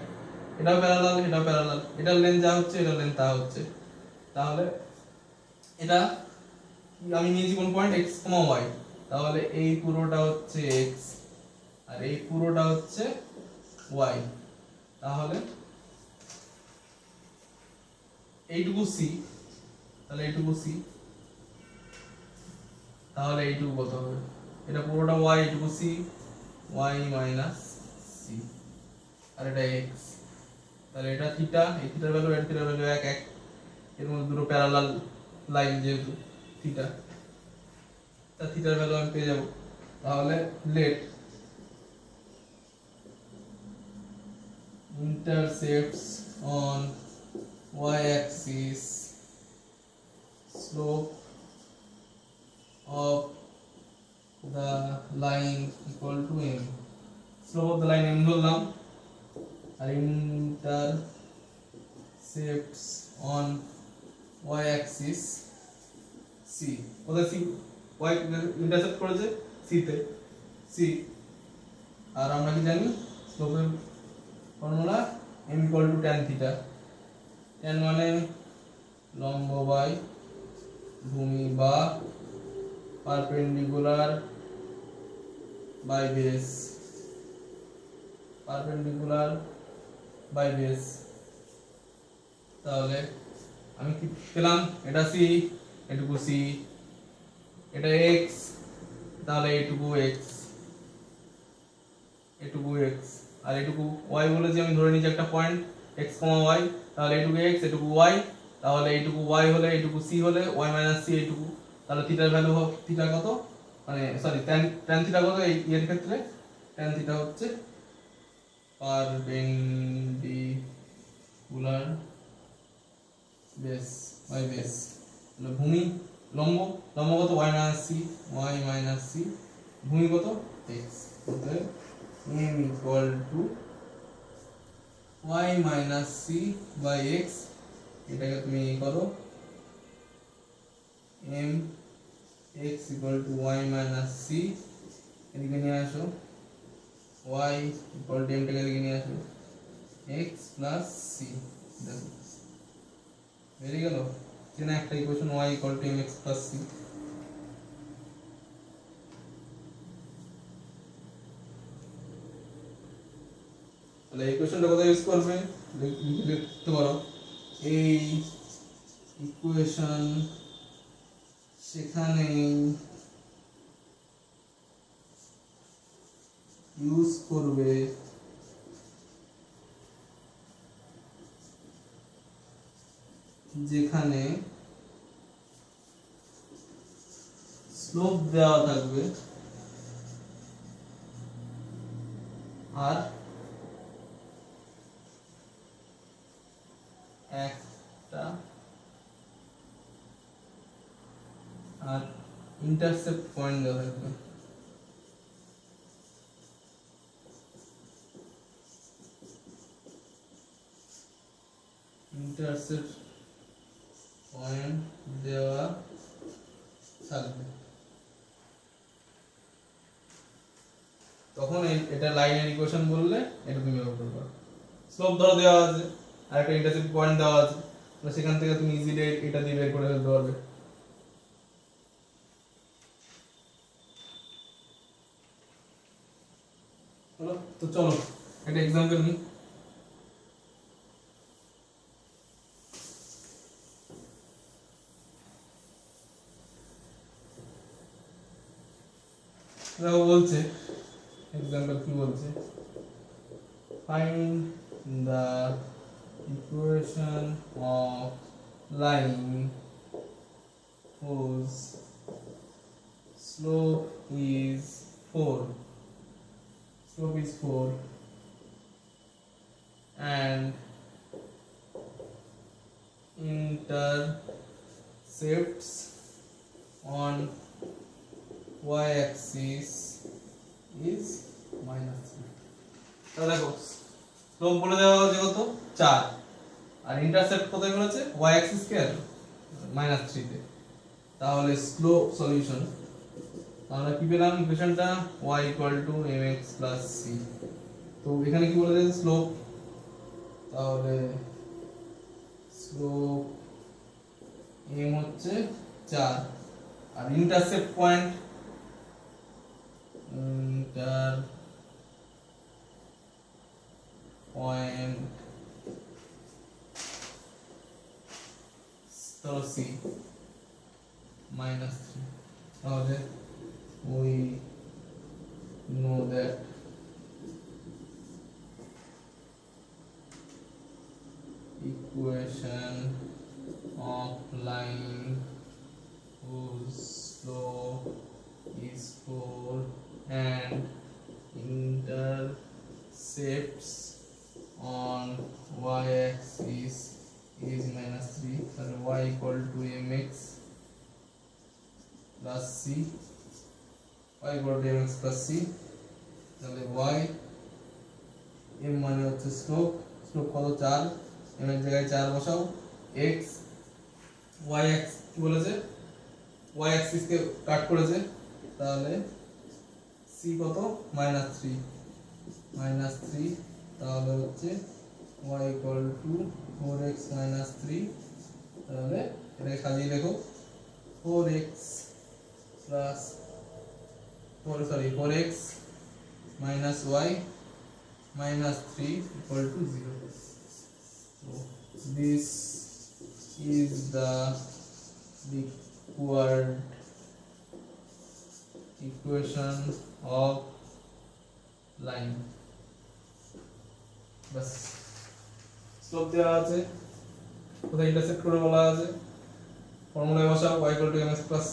এটাও প্যারালাল, এটাও প্যারালাল, এটার লেন যা হচ্ছে, এটার লেন তা হচ্ছে, তাহলে এটা আমি নিয়েছি কোন পয়েন্ট, x, y, তাহলে এই পুরোটা হচ্ছে x আর এই পুরোটা হচ্ছে y, তাহলে এইটুকু c, তাহলে এইটুকু c, তাহলে এইটুকু কত হবে, এটা পুরোটা y, এইটুকু c, y - c, আর এটা x, তাহলে এটা থিটা, এই থিটার ভ্যালু, এর থিটার ভ্যালু 1 1, এর মধ্যে দুটো প্যারালাল লাইন যেহেতু থিটা, তা থিটার ভ্যালু আমি পেয়ে যাব, তাহলে late intercepts on y axis slope of the line equal to m, slope of the line m ধরলাম, আর intercepts on y axis c, ওদের c, y ইন্টারসেপ্ট করেছে c তে, সি। আর আমরা কি জানি স্লোপের formula m equal to tan থিটা। tan মানে লম্ব বাই ভূমি বা perpendicular by base, perpendicular by base. তাহলে আমি কি পেলাম, এটা সি, এটুকু সি, এটা এক্স, তাহলে এটুকু এক্স, এটুকু এক্স, আর এটুকু ওয়াই বলেছি আমি ধরে নিচ্ছি একটা পয়েন্ট এক্স কমা ওয়াই, তাহলে এটুকু এক্স, এটুকু ওয়াই, তাহলে এইটুকু ওয়াই হলে এইটুকু সি হলে ওয়াই মাইনাস সি এইটুকু, তাহলে থিটার ভ্যালু থিটা কত, মানে সরি ট্যান থিটা কত এই এর ক্ষেত্রে, ট্যান থিটা হচ্ছে পারপেন্ডিকুলার বেস বাই বেস, ভূমি লম্ব, লম্ব কত ওয়াই মাইনাস সি, ভূমি কত এক্স, অতএব m equal to y minus C by x. এটাকে তুমি করো m x equal to y minus C, এদিকে নিয়ে আসো, y ইকুয়াল টু m টাকে এদিকে নিয়ে আসো, x প্লাস সি, দেখো বেরিয়ে গেল চেনা একটা equation y equal to mx plus C. তাহলে এই ইকুয়েশনটা কোথায় ইউজ করবে লিখতে পারো, এই ইকুয়েশন সেখানে ইউজ করবে যেখানে স্লোপ দেওয়া থাকবে আর একটা আর ইন্টারসেপ্ট পয়েন্ট দেওয়া থাকবে। ইন্টারসেপ্ট পয়েন্ট দেওয়া থাকবে, তখন এটা লাইনের ইকুয়েশন বললে এটা তুমি ব্যবহার করবে। স্লোপ ধরো দেওয়া আছে আর একটা ইন্টারসেপ্ট পয়েন্ট দেওয়া আছে, তো সেখান থেকে তুমি ইজিলি এটা দিয়ে বের করে ফেলতে পারবে। হলো তো, চলো একটা এক্সাম্পল নিই। দেখো বলছে এক্সাম্পল কি বলছে, find the equation of line whose slope is 4 and intercepts on y-axis is -3। তাহলে দেখো স্লোপ বলে দেওয়া হচ্ছে কত 4 আর ইন্টারসেপ্ট কোথায় বলেছে y অ্যাক্সিস কে -3 তে, তাহলে স্লোপ সলিউশন আমরা কি পেলাম ইকুয়েশনটা y mx c। তো এখানে কি বলে দিয়েছে স্লোপ, তাহলে স্লোপ m হচ্ছে 4 আর ইন্টারসেপ্ট পয়েন্ট so c -3, তাহলে we know that equation of line whose slope is 4 and intercepts on y-axis is -3, and y equal to mx plus c, y equal to mx plus c, তাহলে y m মানে হচ্ছে slope, slope কত 4, m এর জায়গায় 4 বসাও, x y x কি বলেছে y Axis কে কাট করেছে, তাহলে c সি কত -3 তাহলে হচ্ছে y ইকুয়াল টু 4x - 3 তাহলে এটাকে সাজিয়ে লেখো 4x plus 4x minus y minus 3 equal to 0. So this is the required equation of line. बस स्लोप দেওয়া আছে কোথায় ইন্টারসেক্ট করে বলা আছে ফর্মুলায় বসাও y mx + c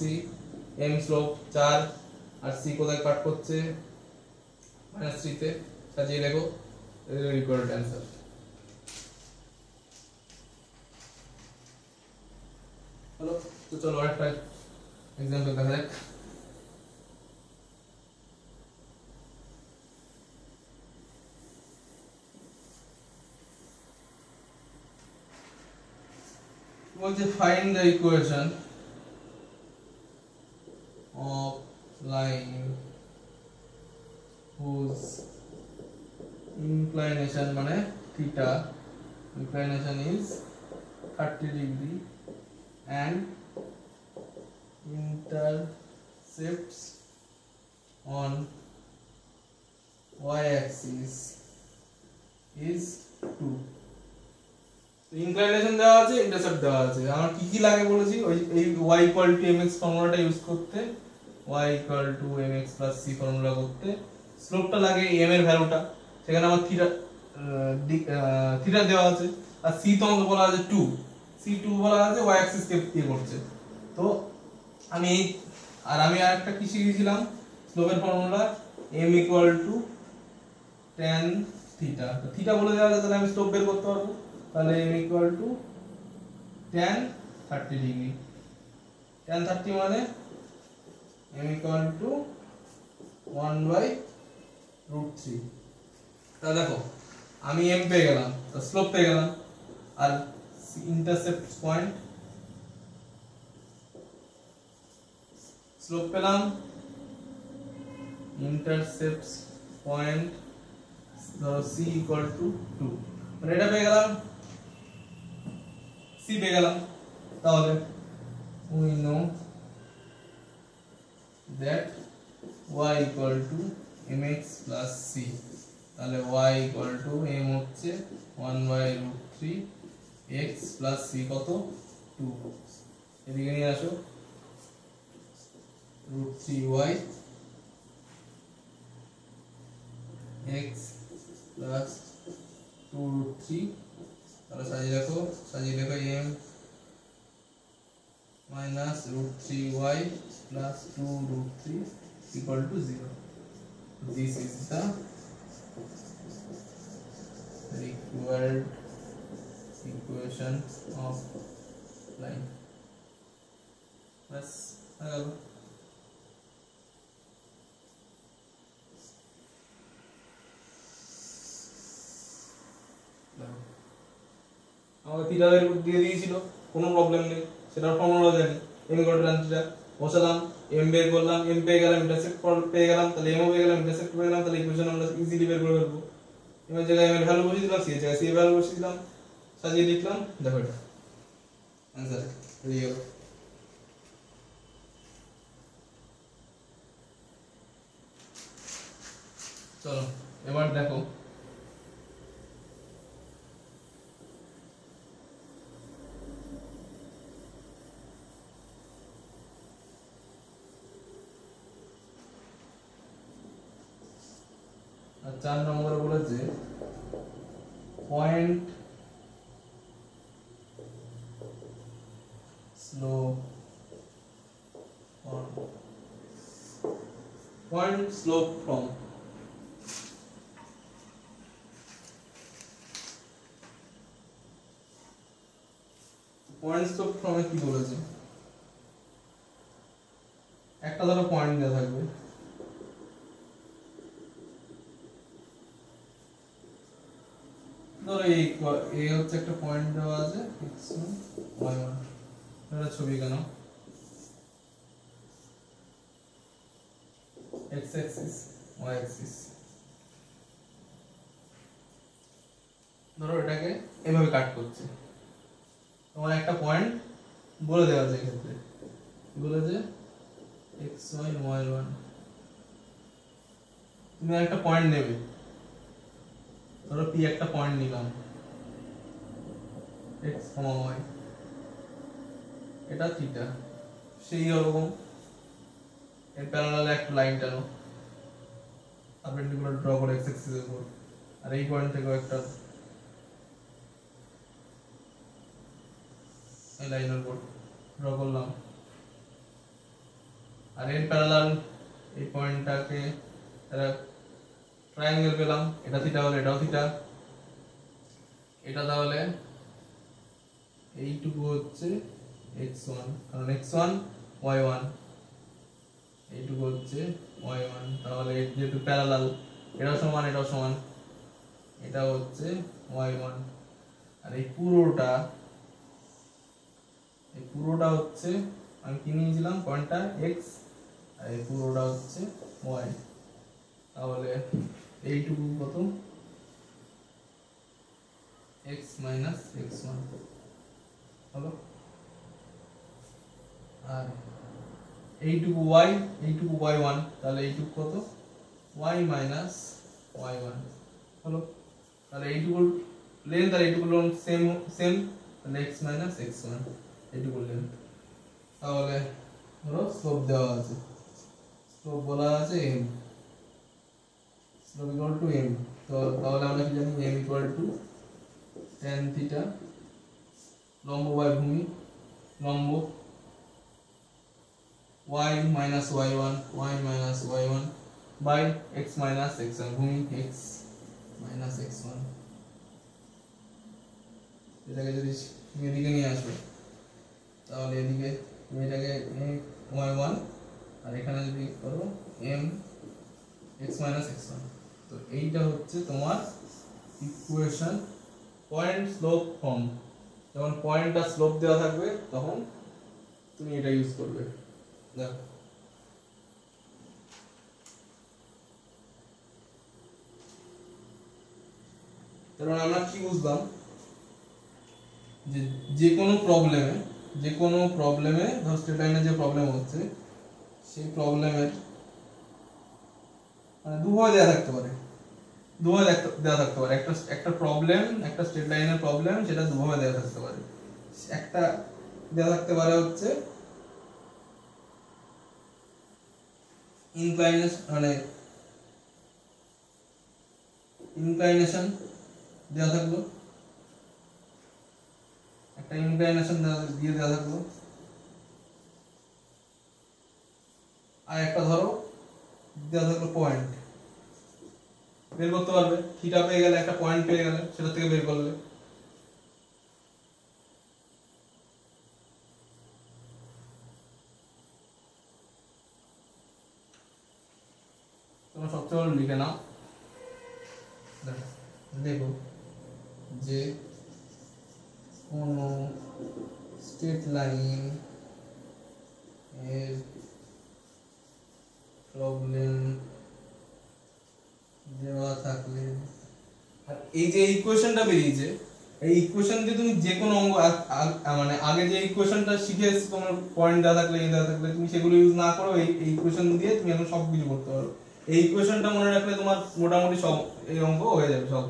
m slope 4 আর c কোথায় কাট করছে -3 তে সাজিয়ে লেখো রিকোয়ার্ড অ্যানসার হলো তো চলো আরেকটা एग्जांपल দেখা যাক বলছে find the equation of line whose inclination মানে theta inclination is 30 degree and intercepts on y axis is 2 inclination দেওয়া আছে ইন্টারসেপ্ট দেওয়া আছে আমার কি কি লাগে বলেছি ওই এই y mx ফর্মুলাটা ইউজ করতে y mx + c ফর্মুলা করতে স্লোপটা লাগে m এর ভ্যালুটা সেখানে আমার থিটা দেওয়া আছে আর c তো আমাকে বলা আছে 2 c2 বলা আছে y অ্যাক্সিস কে ইয়ে করছে তো আমি আরেকটা কি শিখেছিলাম স্লোপের ফর্মুলা m tan থিটা তো থিটা বলে দেওয়া আছে তাহলে আমি স্লোপ বের করতে পারবো তাহলে m tan 30 ডিগ্রি tan 30 মানে m 1/√3 তাহলে দেখো আমি m পেয়ে গেলাম তো স্লোপ পেয়ে গেলাম আর ইন্টারসেপ্ট পয়েন্ট স্লোপ পেলাম ইন্টারসেপ্ট পয়েন্ট ধরো c = 2 মানে এটা পেয়ে গেলাম c পেয়ে গেলাম তাহলে we know that y = mx + c তাহলে y = m হচ্ছে 1/√3 x + c কত 2 এদিকে নিয়ে আসো √3y x plus 2√3 তাহলে সাজিয়ে লেখো m minus √3y plus 2√3 equal to 0. This is the required equation of line. Bas hello আমাকে থিটা বের দিয়ে দিয়েছিল কোনো প্রবলেম নেই সেটার ফর্মুলা জানি m tan থিটা বসালাম m বের করলাম m পেয়ে গেলাম ইন্টারসেক্ট পেয়ে গেলাম তাহলে m পেয়ে গেলাম ইন্টারসেক্ট পেয়ে গেলাম তাহলে ইকুয়েশন আমরা ইজিলি বের করে ফেলবো m এর জায়গায় m এর ভ্যালু বসিয়ে দিলাম c এর জায়গায় c এর ভ্যালু বসিয়ে দিলাম সাজিয়ে লিখলাম দেখো এটা आंसर রেডি হলো চলো এবার দেখো আর 4 নম্বরে বলেছে point slope from point slope from এ কি বলেছে একটা ধরো পয়েন্ট দেওয়া থাকবে ধরো এই হচ্ছে একটা পয়েন্ট দেওয়া আছে x1 y1 এটা ছবি কেন x axis ওয়াই অ্যাক্সিস। ধরো এটাকে এভাবে কাট করছে, তোমার একটা পয়েন্ট বলে দেওয়া আছে এক্ষেত্রে, বলেছে xy y1, তুমি একটা পয়েন্ট নেবে, ধরো p একটা পয়েন্ট নিলাম x, y, এটা থিটা, সেই রকম এর প্যারালালে একটা লাইন টানো, পারপেন্ডিকুলার ড্র করে x অ্যাক্সিস এর উপর, আর এই পয়েন্ট থেকেও একটা এই লাইনের উপর ড্র করলাম, আর এর প্যারালাল এই পয়েন্টটাকে একটা ট্রায়াঙ্গেল পেলাম, এটা থিটা হলে এটাও থিটা, এটা তাহলে এইটুকু হচ্ছে x1, কারণ x1 y1, এইটুকু হচ্ছে y1, তাহলে যেহেতু প্যারালাল এটাও সমান এটাও সমান, এটা হচ্ছে y1, আর এই পুরোটা হচ্ছে আমি কি নিয়েছিলাম পয়েন্টটা x, আর এই পুরোটা হচ্ছে y, তাহলে এইটুকু কত x মাইনাস x1 হলো, আর এইটুকু y, এইটুকু y1, তাহলে এইটুকু কত y মাইনাস y1 হলো, তাহলে এইটুকু লেন্থ আর এইটুকু লেন্থ সেম সেম, তাহলে x মাইনাস x1 এইটুকু লেন্থ। তাহলে ধরো স্লোপ দেওয়া আছে, স্লোপ বলা আছে m, slope equal to m, তো তাহলে আমরা কি জানি m equal to tan theta লম্ব বাই ভূমি, লম্ব y minus y1 by x minus x1, ভূমি x minus x1, এটাকে যদি এদিকে নিয়ে আসো তাহলে এদিকে তুমি এটাকে y1 আর এখানে যদি করো m x minus x1, তো এইটা হচ্ছে তোমার ইকুয়েশন পয়েন্ট স্লোপ ফর্ম। যখন পয়েন্টটা স্লোপ দেওয়া থাকবে তখন তুমি এটা ইউজ করবে। দেখো তারপর আমরা কি বুঝলাম, যে যে কোনো প্রবলেমে ধর স্ট্রেট লাইনের যে প্রবলেম হচ্ছে সেই প্রবলেমের মানে দুভাবে দেওয়া থাকতে পারে, একটা প্রবলেম, একটা স্ট্রেট লাইনের প্রবলেম, সেটা দুভাবে দেওয়া থাকতে পারে। একটা দেওয়া থাকতে পারে হচ্ছে ইনক্লাইনেশন দেওয়া থাকলো, একটা ইনক্লাইনেশন দিয়ে দেওয়া থাকলো, আর একটা ধরো দেওয়া থাকলো পয়েন্ট, বের করতে পারবে, থিটা পেয়ে গেলে, একটা পয়েন্ট পেয়ে গেলে, সেটা থেকে বের করলে। তোমরা সবচেয়ে ভালো লিখে নাও, দেখো যে কোন স্ট্রেট লাইন এর প্রবলেম দেওয়া থাকলে, আর এই যে ইকুয়েশনটা বেরিয়েছে, এই ইকুয়েশন দিয়ে তুমি যে কোনো অঙ্ক মানে আগে যে ইকুয়েশনটা শিখে এসেছো তোমার পয়েন্ট দেওয়া থাকলে এই দেওয়া থাকলে, তুমি সেগুলো ইউজ না করো, এই ইকুয়েশন দিয়ে তুমি এখন সব কিছু করতে পারো। এই ইকুয়েশনটা মনে রাখলে তোমার মোটামুটি সব এই অঙ্ক হয়ে যাবে সব।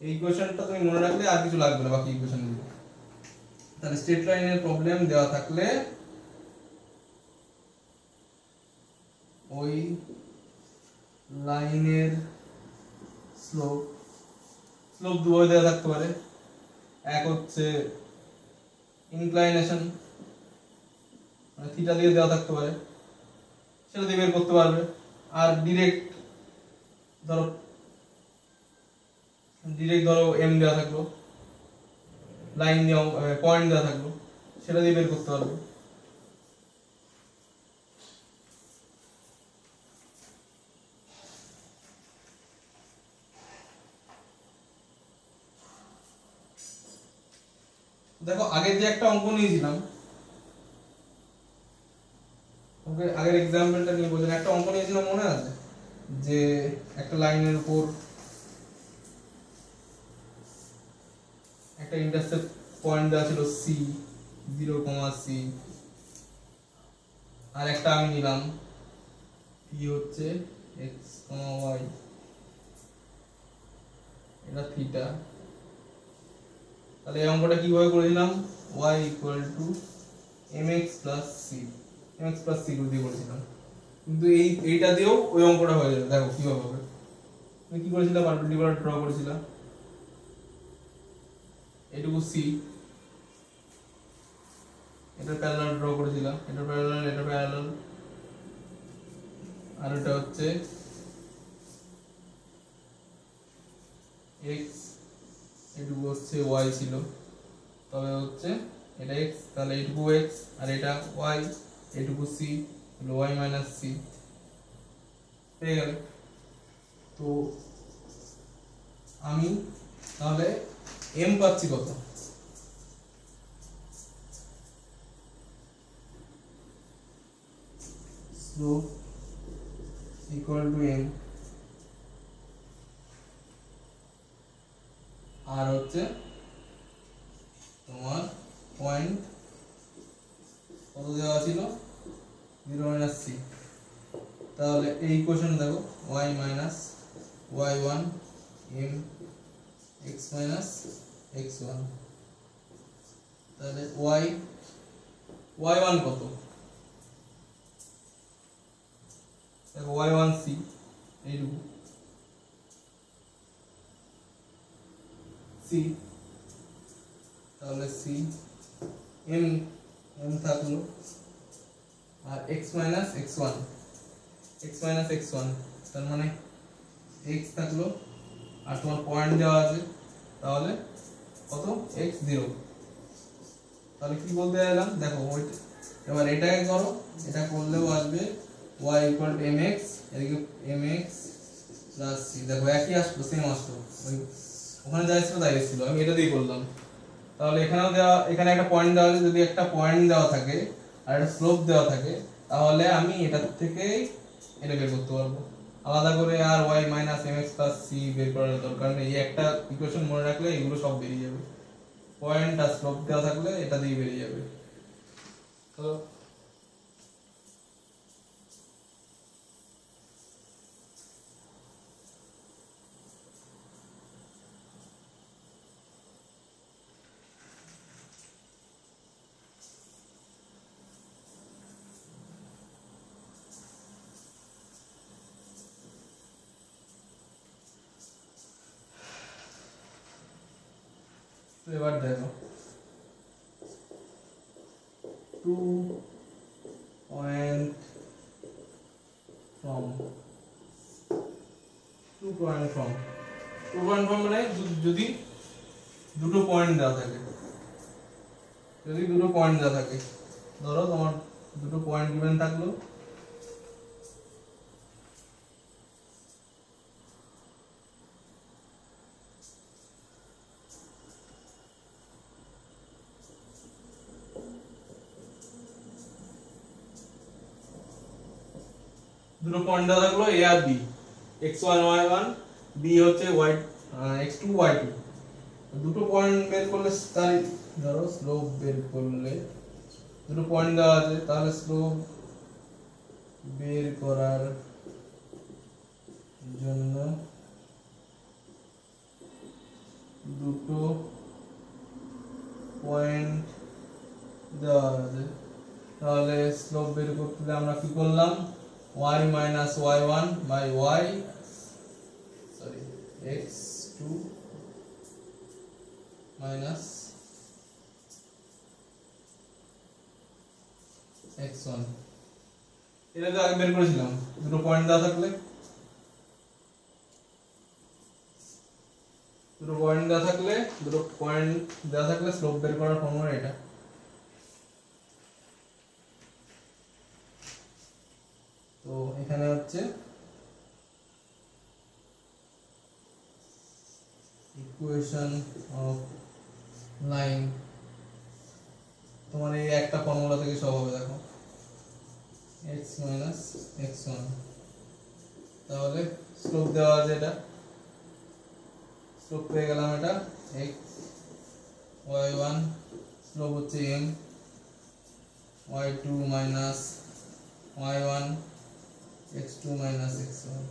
এই ইকুয়েশনটা তুমি মনে রাখলে আর কিছু লাগবে না বাকি ইকুয়েশন গুলো। তাহলে স্ট্রেট লাইনের প্রবলেম দেওয়া থাকলে ওই লাইনের স্লোপ দুভাবে দেওয়া থাকতে পারে, এক হচ্ছে ইনক্লাইনেশন মানে থিটা দিয়ে দেওয়া থাকতে পারে, সেটা দিয়ে বের করতে পারবে, আর ডিরেক্ট ধরো এম দেওয়া থাকলো, লাইন দিয়ে পয়েন্ট দেওয়া থাকলো, সেটা দিয়ে বের করতে পারবে। দেখো আগের যে একটা অঙ্ক নিয়েছিলাম, আগের এক্সাম্পলটা নিয়ে বলছেন, একটা অঙ্ক নিয়েছিলাম মনে আছে, যে একটা লাইনের উপর একটা ইন্টারসেপ্ট পয়েন্ট দেওয়া ছিল c 0,c, আর একটা আমি নিলাম p হচ্ছে x, y, এটা থিটা। তাহলে এই অঙ্কটা কিভাবে করেছিলাম, y mx c, mx c দিয়ে করেছিলাম, কিন্তু এইটা দিয়েও ওই অঙ্কটা হয়ে যাবে। দেখো কিভাবে হবে, তুমি কি করেছিলাম, পারপেন্ডিকুলার ড্র করেছিলাম, এটুকু c, এটা প্যারালাল ড্র করেছিলাম, এটা প্যারালাল, আর এটা হচ্ছে x, এটুকু হচ্ছে y ছিল, তবে হচ্ছে এটা x, তাহলে এটুকু x আর এটা y, এটুকু c হলো y মাইনাস c, পেয়ে গেল। তো আমি তাহলে m পাচ্ছি কত, স্লোপ ইকুয়াল টু m, আর হচ্ছে তোমার পয়েন্ট কত দেওয়া ছিল, 0 মাইনাস c। তাহলে এই ইকুয়েশন দেখো, y minus y1 m x minus x1, তাহলে y1 কত, দেখো y1 c, এইটুকু c, তাহলে c m থাকলো, আর x মাইনাস x1, তার মানে x থাকলো, আর তোমার পয়েন্ট দেওয়া আছে, তাহলে কত x0। তাহলে কি বলতে চাইলাম, দেখো এবার এটাকে করো, এটা করলেও আসবে y ইকুয়াল টু mx, এদিকে mx প্লাস c, দেখো একই আসলো, সেম আসলো, ওখানে যা ছিল তাই ছিল, আমি এটা দিয়ে করলাম। তাহলে এখানেও দেওয়া, এখানে একটা পয়েন্ট দেওয়া আছে, যদি একটা পয়েন্ট দেওয়া থাকে আর একটা স্লোপ দেওয়া থাকে, তাহলে আমি এটা থেকে এটা বের করতে পারবো, আলাদা করে আর y minus mx plus c বের করার দরকার নেই। এই একটা ইকুয়েশন মনে রাখলে এগুলো সব বেরিয়ে যাবে, পয়েন্ট আর স্লোপ দেওয়া থাকলে এটা দিয়ে বেরিয়ে যাবে। তো এবার দেখো 2 পয়েন্ট ফ্রম মানে যদি দুটো পয়েন্ট দেওয়া থাকে, ধরো তোমার দুটো পয়েন্ট গিভেন থাকলো, a আর b, x1 y1, b হচ্ছে y x2 y2, দুটো পয়েন্ট বের করলে, তাই ধরো স্লোপ বের করলে দুটো পয়েন্ট দেওয়া আছে, তাহলে স্লোপ বের করার জন্য দুটো পয়েন্ট দেওয়া আছে, তাহলে স্লোপ বের করতে আমরা কি করলাম, y minus y1 by y, sorry, x2 minus x1, এটা তো আগে বের করেছিলাম, দুটো পয়েন্ট দেওয়া থাকলে স্লোপ বের করার ফর্মুলা এটা। তো এখানে হচ্ছে ইকুয়েশন অফ লাইন, তোমার এই একটা ফর্মুলা থেকে সব হবে, দেখো x minus x1 তাহলে স্লোপ দেওয়া আছে, এটা স্লোপ পেয়ে গেলাম, এটা x y1 স্লোপ হচ্ছে m, y2 minus y1 x2 minus x1।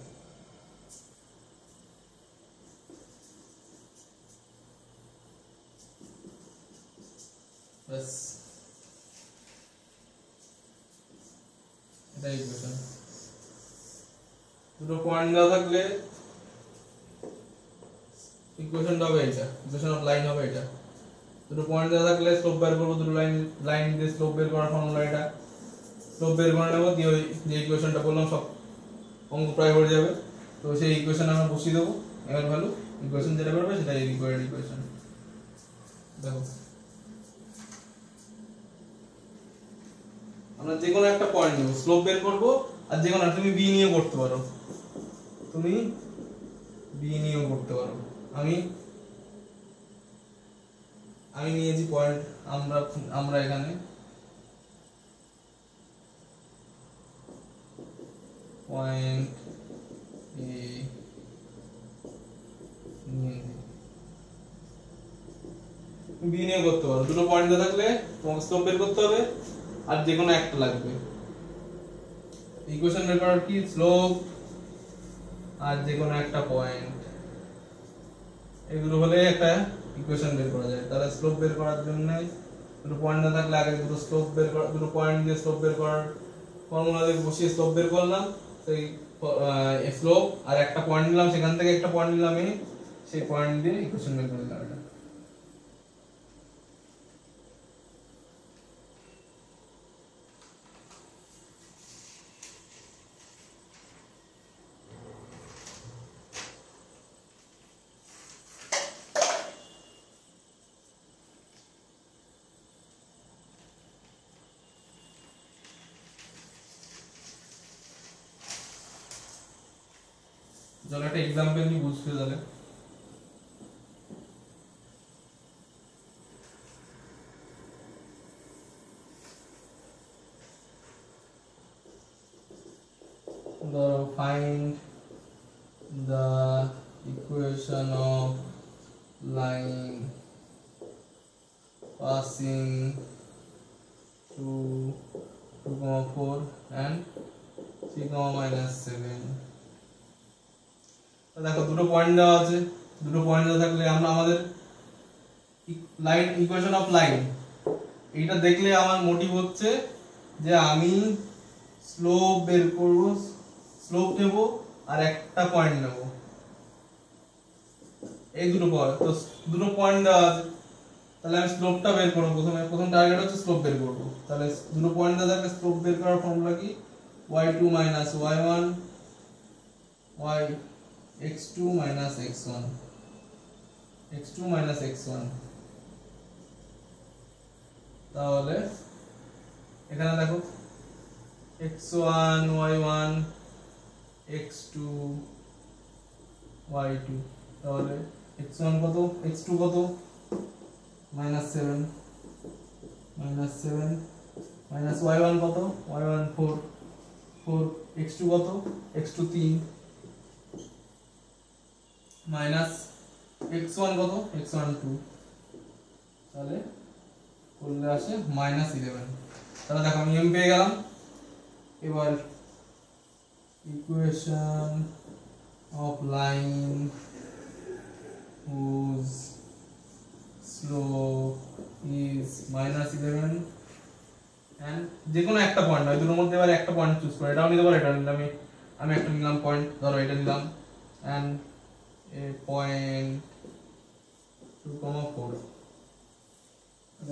বাস এটা ইকুয়েশন। দুটো পয়েন্ট দেওয়া থাকলে ইকুয়েশনটা হবে এটা, ইকুয়েশন অফ লাইন হবে এটা। দুটো পয়েন্ট দেওয়া থাকলে স্লোপ বের করব, দুটো লাইন দিয়ে স্লোপ বের করার ফর্মুলা এটা। স্লোপ বের করে নেব, দিয়ে ওই যে ইকুয়েশনটা বললাম সব অঙ্ক প্রায় হয়ে যাবে। তো সেই ইকুয়েশন আমরা বসিয়ে দেবো, এর ভ্যালু ইকুয়েশন যেটা বেরোবে সেটা এই রিকোয়ার্ড ইকুয়েশন। দেখো আমরা যে কোনো একটা পয়েন্ট নেব, স্লোপ বের করব, আর যে কোনো তুমি বি নিয়েও করতে পারো, তুমি বি নিয়েও করতে পারো। আমি নিয়েছি পয়েন্ট, আমরা এখানে পয়েন্ট এ বি নিয়ে করতে পারো। দুটো পয়েন্ট দেওয়া থাকলে তোমাকে স্লোপ বের করতে হবে, আর যে কোনো একটা লাগবে। ইকুয়েশন বের করার কি, স্লোপ আর যে কোনো একটা পয়েন্ট, এগুলো হলে একটা ইকুয়েশন বের করা যায়। তাহলে স্লোপ বের করার জন্য দুটো পয়েন্ট না থাকলে আগে দুটো স্লোপ বের করা, দুটো পয়েন্ট দিয়ে স্লোপ বের করার ফর্মুলা দিয়ে বসিয়ে স্লোপ বের করলাম। সেই স্লোপ আর একটা পয়েন্ট নিলাম, সেখান থেকে একটা পয়েন্ট নিলাম, সেই পয়েন্ট দিয়ে ইকুয়েশন বের করে দিলাম। এটা চলো একটা এক্সাম্পল নিয়ে বুঝতে। তাহলে ধরো find the equation of line passing through 2,4 and 3,-7। দেখো দুটো পয়েন্ট দেওয়া আছে, দুটো পয়েন্ট দেওয়া থাকলে আমরা আমাদের লাইন ইকুয়েশন অফ লাইন এইটা দেখলে আমার মোটিভ হচ্ছে যে আমি স্লোপ বের করব, স্লোপ নেব আর একটা পয়েন্ট নেব, এই দুটো পয়েন্ট। তো দুটো পয়েন্ট দেওয়া আছে, তাহলে আমি স্লোপটা বের করব। প্রথম টার্গেট হচ্ছে স্লোপ বের করব। তাহলে দুটো পয়েন্ট দেওয়া থাকলে স্লোপ বের করার ফর্মুলা কি, y2 minus y1 x2 minus x1, x2 minus x1। তাহলে এখানে দেখো x1 y1 x2 y2, তাহলে x1 কত, x2 কত, -7 মাইনাস y1 কত, y1 4 x2 কত, x2 3 মাইনাস x1 কত, x1 2, তাহলে করলে আসে -11। তাহলে দেখো আমি m পেয়ে গেলাম। এবার equation of line whose slope is -11 and যে কোনো একটা পয়েন্ট, হয় দুটোর মধ্যে এবার একটা পয়েন্ট চুজ করে, এটাও নিতে পারো, এটা নিলাম, আমি একটা নিলাম পয়েন্ট, ধরো এটা নিলাম, and a point 2,4।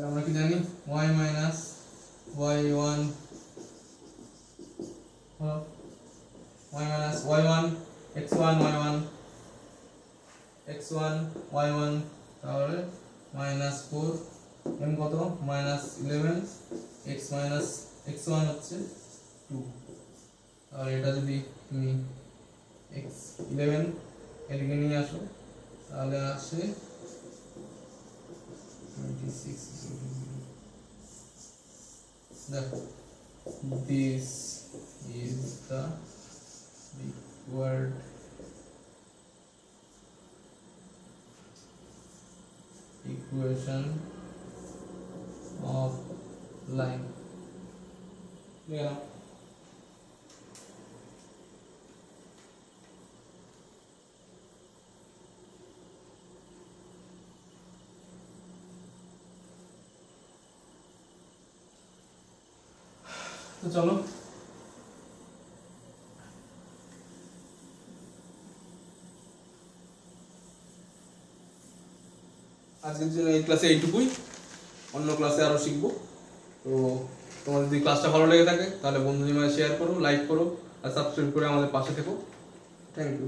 আমরা কি জানি, y minus y1 y minus y1 x1 y1 x1 y1, তাহলে -4 m কত, -11 x minus x1 হচ্ছে 2। আর এটা যদি তুমি x11 এদিকে নিয়ে আসো তাহলে আসে 26। দেখো, this is the word equation of line yeah তো চলো আজকের জন্য এই ক্লাসে এইটুকুই, অন্য ক্লাসে আরো শিখবো। তো তোমাদের যদি ক্লাসটা ভালো লেগে থাকে তাহলে বন্ধুদের মাঝে শেয়ার করো, লাইক করো আর সাবস্ক্রাইব করে আমাদের পাশে থেকো। Thank you.